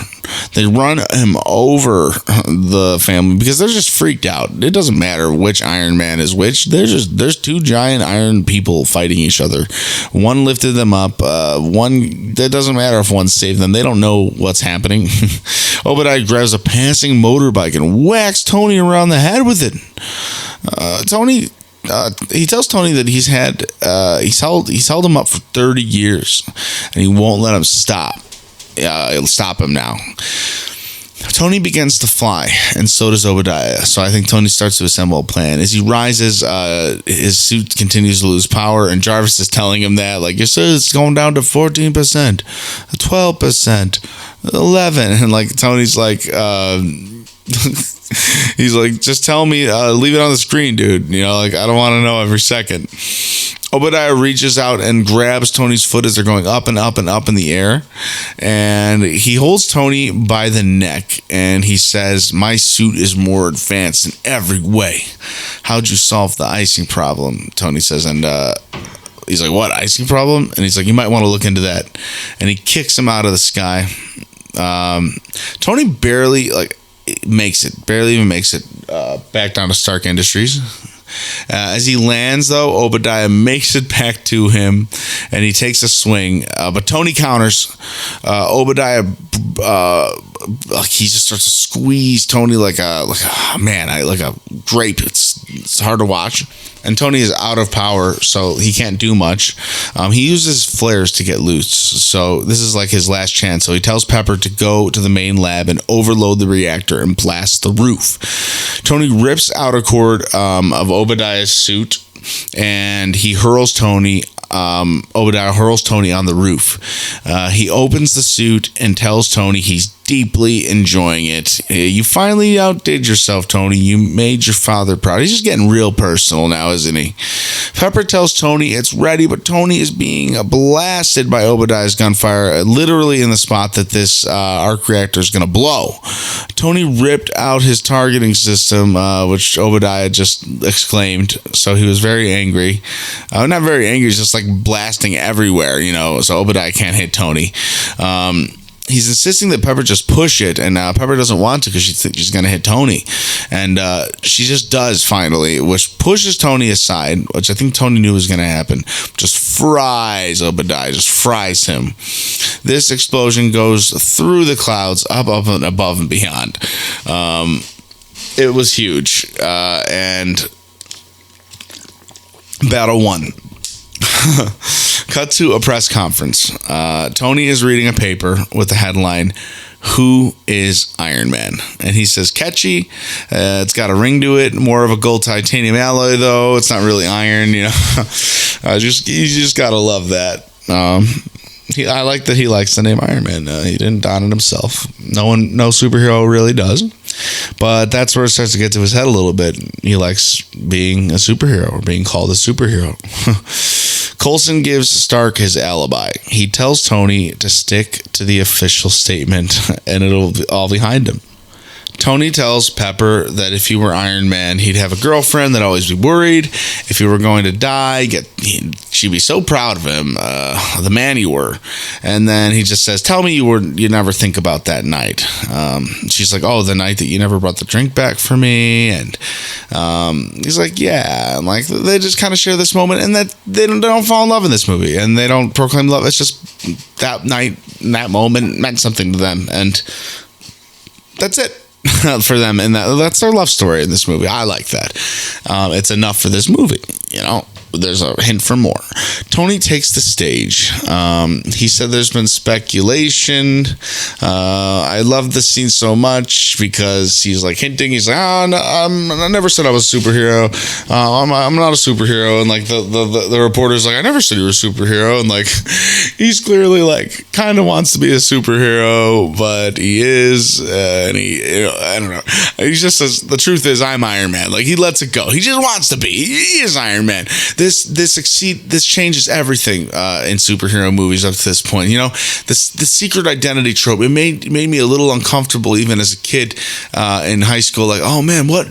They run him over, the family, because they're just freaked out. It doesn't matter which Iron Man is which. There's 2 giant iron people fighting each other. One lifted them up. That doesn't matter if one saved them. They don't know what's happening. Obadiah grabs a passing motorbike and whacks Tony around the head with it. He tells Tony that he's held him up for 30 years, and he won't let him stop. It'll stop him now. Tony begins to fly, and so does Obadiah. So I think Tony starts to assemble a plan. As he rises, his suit continues to lose power, and Jarvis is telling him that, like, you said, it's going down to 14%, 12%, 11%, and like Tony's like, he's like, just tell me, leave it on the screen, dude. You know, like, I don't want to know every second. Obadiah reaches out and grabs Tony's foot as they're going up and up and up in the air. And he holds Tony by the neck and he says, my suit is more advanced in every way. How'd you solve the icing problem? Tony says, and he's like, what, icing problem? And he's like, you might want to look into that. And he kicks him out of the sky. Tony barely even makes it back down to Stark Industries. As he lands, though, Obadiah makes it back to him, and he takes a swing. But Tony counters. Obadiah, he just starts to squeeze Tony like a grape. It's hard to watch. And Tony is out of power, so he can't do much. He uses flares to get loose, so this is like his last chance. So he tells Pepper to go to the main lab and overload the reactor and blast the roof. Tony rips out a cord of Obadiah's suit, and he hurls Tony Obadiah hurls Tony on the roof. He opens the suit and tells Tony he's deeply enjoying it. You finally outdid yourself, Tony. You made your father proud. He's just getting real personal now, isn't he? Pepper tells Tony it's ready, but Tony is being blasted by Obadiah's gunfire, literally in the spot that this arc reactor is going to blow. Tony ripped out his targeting system, which Obadiah just exclaimed, so he was very angry. Not very angry, he's just like blasting everywhere, so Obadiah can't hit Tony. He's insisting that Pepper just push it, and Pepper doesn't want to because she thinks she's going to hit Tony. And she just does finally, which pushes Tony aside, which I think Tony knew was going to happen. Just fries Obadiah, just fries him. This explosion goes through the clouds, up, and above and beyond. It was huge. And battle won. Cut to a press conference. Tony is reading a paper with the headline, "Who is Iron Man?" And he says, catchy. It's got a ring to it, more of a gold titanium alloy, though. It's not really iron, you just gotta love that. I like that he likes the name Iron Man. He didn't don it himself. No superhero really does. But that's where it starts to get to his head a little bit. He likes being a superhero or being called a superhero. Coulson gives Stark his alibi. He tells Tony to stick to the official statement and it'll be all behind him. Tony tells Pepper that if he were Iron Man, he'd have a girlfriend that'd always be worried. If he were going to die, she'd be so proud of him, the man you were. And then he just says, "Tell me you never think about that night." She's like, "Oh, the night that you never brought the drink back for me." And he's like, "Yeah." And like they just kind of share this moment, and that they don't fall in love in this movie, and they don't proclaim love. It's just that night, that moment meant something to them, and that's it. For them, and that's their love story in this movie. I like that. It's enough for this movie, There's a hint for more. Tony takes the stage. He said there's been speculation. I love this scene so much because he's like hinting. He's like, I never said I was a superhero. I'm not a superhero. And like the reporter's like, I never said you were a superhero. And like, he's clearly like kind of wants to be a superhero, but he is. And I don't know. He just says, the truth is I'm Iron Man. Like he lets it go. He just wants to be. He is Iron Man. This changes everything in superhero movies up to this point. The secret identity trope. It made me a little uncomfortable even as a kid in high school. Like, oh man, what?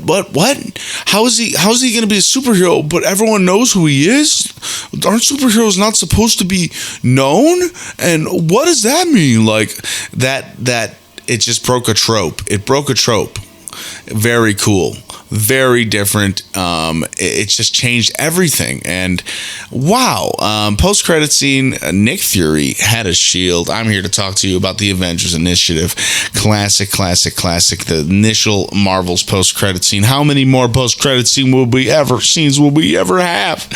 How is he going to be a superhero? But everyone knows who he is. Aren't superheroes not supposed to be known? And what does that mean? Like that. It just broke a trope. It broke a trope. Very cool. Very different. It just changed everything. And wow. Post-credit scene, Nick Fury had a shield. I'm here to talk to you about the Avengers Initiative. Classic. The initial Marvel's post-credit scene. How many more post-credit scenes will we ever have?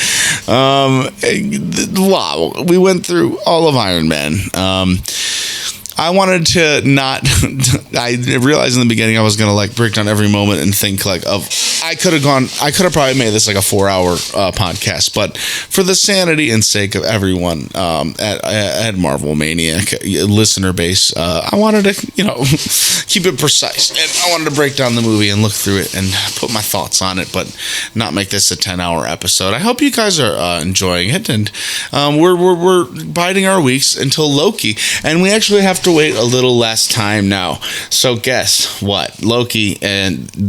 Wow. We went through all of Iron Man. I wanted to not. I realized in the beginning I was gonna like break down every moment and think like of. I could have probably made this like a 4-hour podcast, but for the sanity and sake of everyone at Marvel Maniac listener base, I wanted to keep it precise, and I wanted to break down the movie and look through it and put my thoughts on it, but not make this a 10-hour episode. I hope you guys are enjoying it, and we're biding our weeks until Loki, and we actually have to wait a little less time now. So guess what? Loki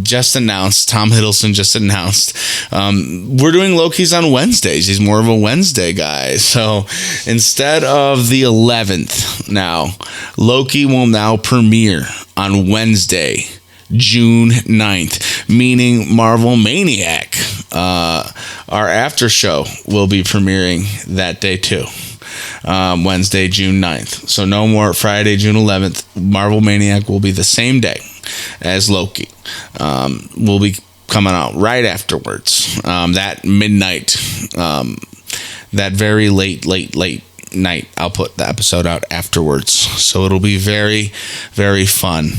just announced. Tom Hiddleston just announced. We're doing Loki's on Wednesdays. He's more of a Wednesday guy. So instead of the 11th now, Loki will now premiere on Wednesday, June 9th, meaning Marvel Maniac. Our after show will be premiering that day too. Wednesday, June 9th. So no more Friday, June 11th. Marvel Maniac will be the same day as Loki. Will be coming out right afterwards. That midnight, that very late night, I'll put the episode out afterwards. So it'll be very, very fun.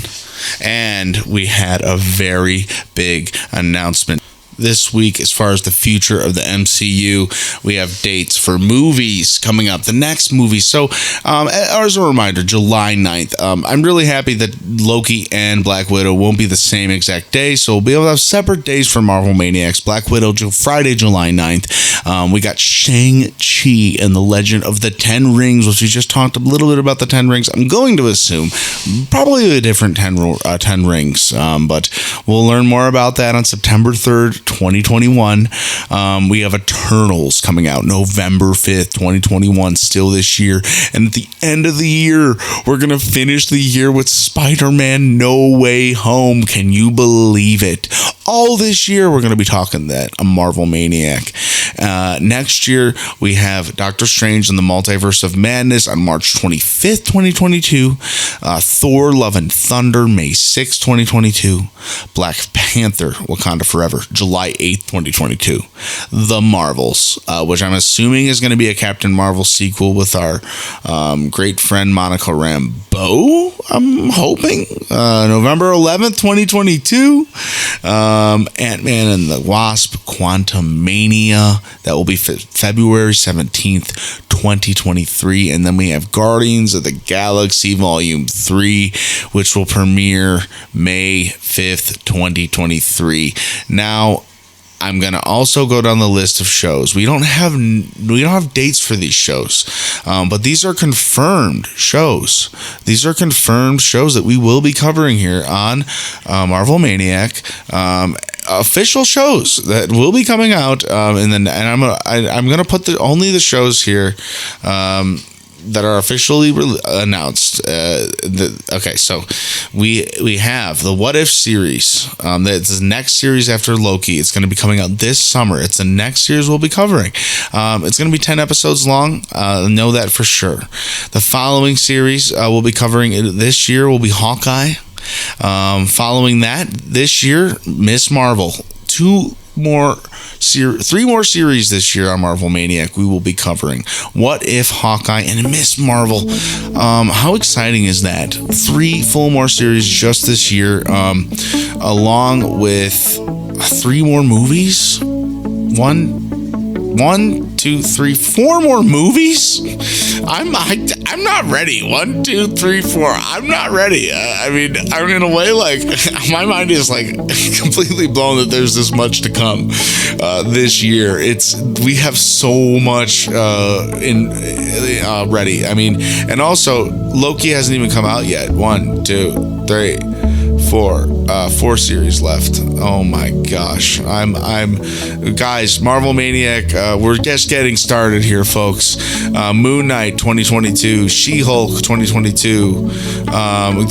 And we had a very big announcement. this week as far as the future of the MCU. We have dates for movies coming up, the next movie. So, as a reminder, July 9th. I'm really happy that Loki and Black Widow won't be the same exact day, so we'll be able to have separate days for Marvel Maniacs. Black Widow, Friday, July 9th. We got Shang-Chi and the Legend of the Ten Rings, which we just talked a little bit about the Ten Rings. I'm going to assume probably a different 10 rings, but we'll learn more about that on September 3rd, 2021. We have Eternals coming out November 5th, 2021, still this year. And at the end of the year, we're going to finish the year with Spider-Man No Way Home. Can you believe it? All this year, we're going to be talking that, a Marvel Maniac. Next year, we have Doctor Strange and the Multiverse of Madness on March 25th, 2022. Thor, Love and Thunder, May 6th, 2022. Black Panther, Wakanda Forever, July 8th, 2022. The Marvels, which I'm assuming is going to be a Captain Marvel sequel with our great friend Monica Rambeau, I'm hoping. November 11th, 2022. Ant-Man and the Wasp, Quantumania, that will be February 17th, 2023. And then we have Guardians of the Galaxy Volume 3, which will premiere May 5th, 2023. Now, I'm going to also go down the list of shows. We don't have dates for these shows, but these are confirmed shows. These are confirmed shows that we will be covering here on Marvel Maniac. Official shows that will be coming out, and I'm gonna put only the shows here that are officially announced. Okay, so we have the What If series. That's the next series after Loki. It's going to be coming out this summer. It's the next series we'll be covering. It's going to be 10 episodes long. Know that for sure. The following series we'll be covering this year will be Hawkeye. Following that, this year, Miss Marvel. Three more series this year on Marvel Maniac we will be covering. What If, Hawkeye, and Miss Marvel. How exciting is that? 3 full more series just this year, along with 3 more movies. 1, 2, 3, 4 more movies. I'm not ready. 1, 2, 3, 4. I'm not ready. I mean, I'm in a way like my mind is like completely blown that there's this much to come this year. We have so much ready. I mean, and also Loki hasn't even come out yet. 1, 2, 3, 4 series left. Oh my gosh. I'm guys, Marvel Maniac, we're just getting started here, folks. Moon Knight 2022, She-Hulk 2022,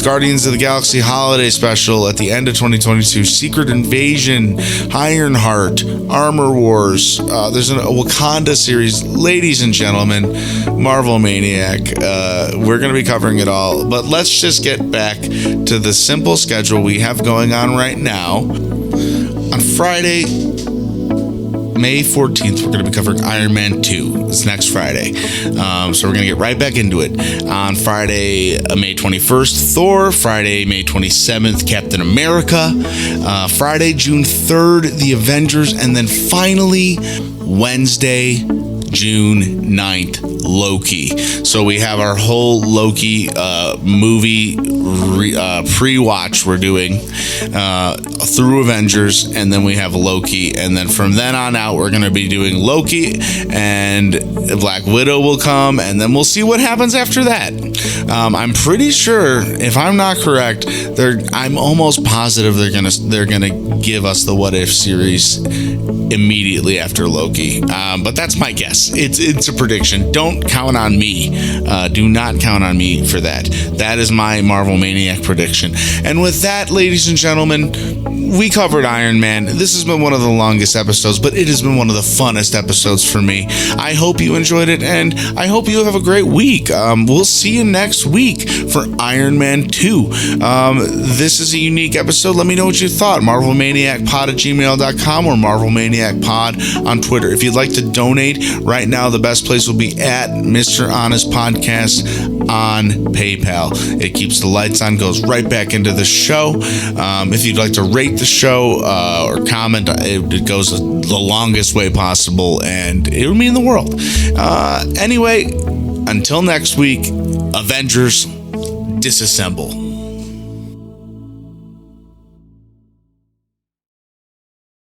Guardians of the Galaxy Holiday Special at the end of 2022, Secret Invasion, Ironheart, Armor Wars, there's a Wakanda series. Ladies and gentlemen, Marvel Maniac, we're going to be covering it all, but let's just get back to the simple schedule we have going on right now. On Friday, May 14th, we're going to be covering Iron Man 2. It's next Friday. So we're going to get right back into it. On Friday, May 21st, Thor. Friday, May 27th, Captain America. Friday, June 3rd, The Avengers. And then finally, Wednesday, June 9th, Loki. So we have our whole Loki movie pre-watch we're doing through Avengers, and then we have Loki, and then from then on out we're going to be doing Loki, and Black Widow will come, and then we'll see what happens after that. I'm pretty sure, if I'm not correct, I'm almost positive they're gonna give us the What If series immediately after Loki, but that's my guess. It's a prediction. Don't count on me. Do not count on me for that. That is my Marvel Maniac prediction. And with that, ladies and gentlemen, we covered Iron Man. This has been one of the longest episodes, but it has been one of the funnest episodes for me. I hope you enjoyed it, and I hope you have a great week. We'll see you next next week for Iron Man 2. This is a unique episode. Let me know what you thought. MarvelManiacPod@gmail.com or MarvelManiacPod on Twitter. If you'd like to donate, right now the best place will be at Mr. Honest Podcast on PayPal. It keeps the lights on, goes right back into the show. If you'd like to rate the show or comment, it goes the longest way possible, and it would mean the world. Anyway, until next week, Avengers, disassemble.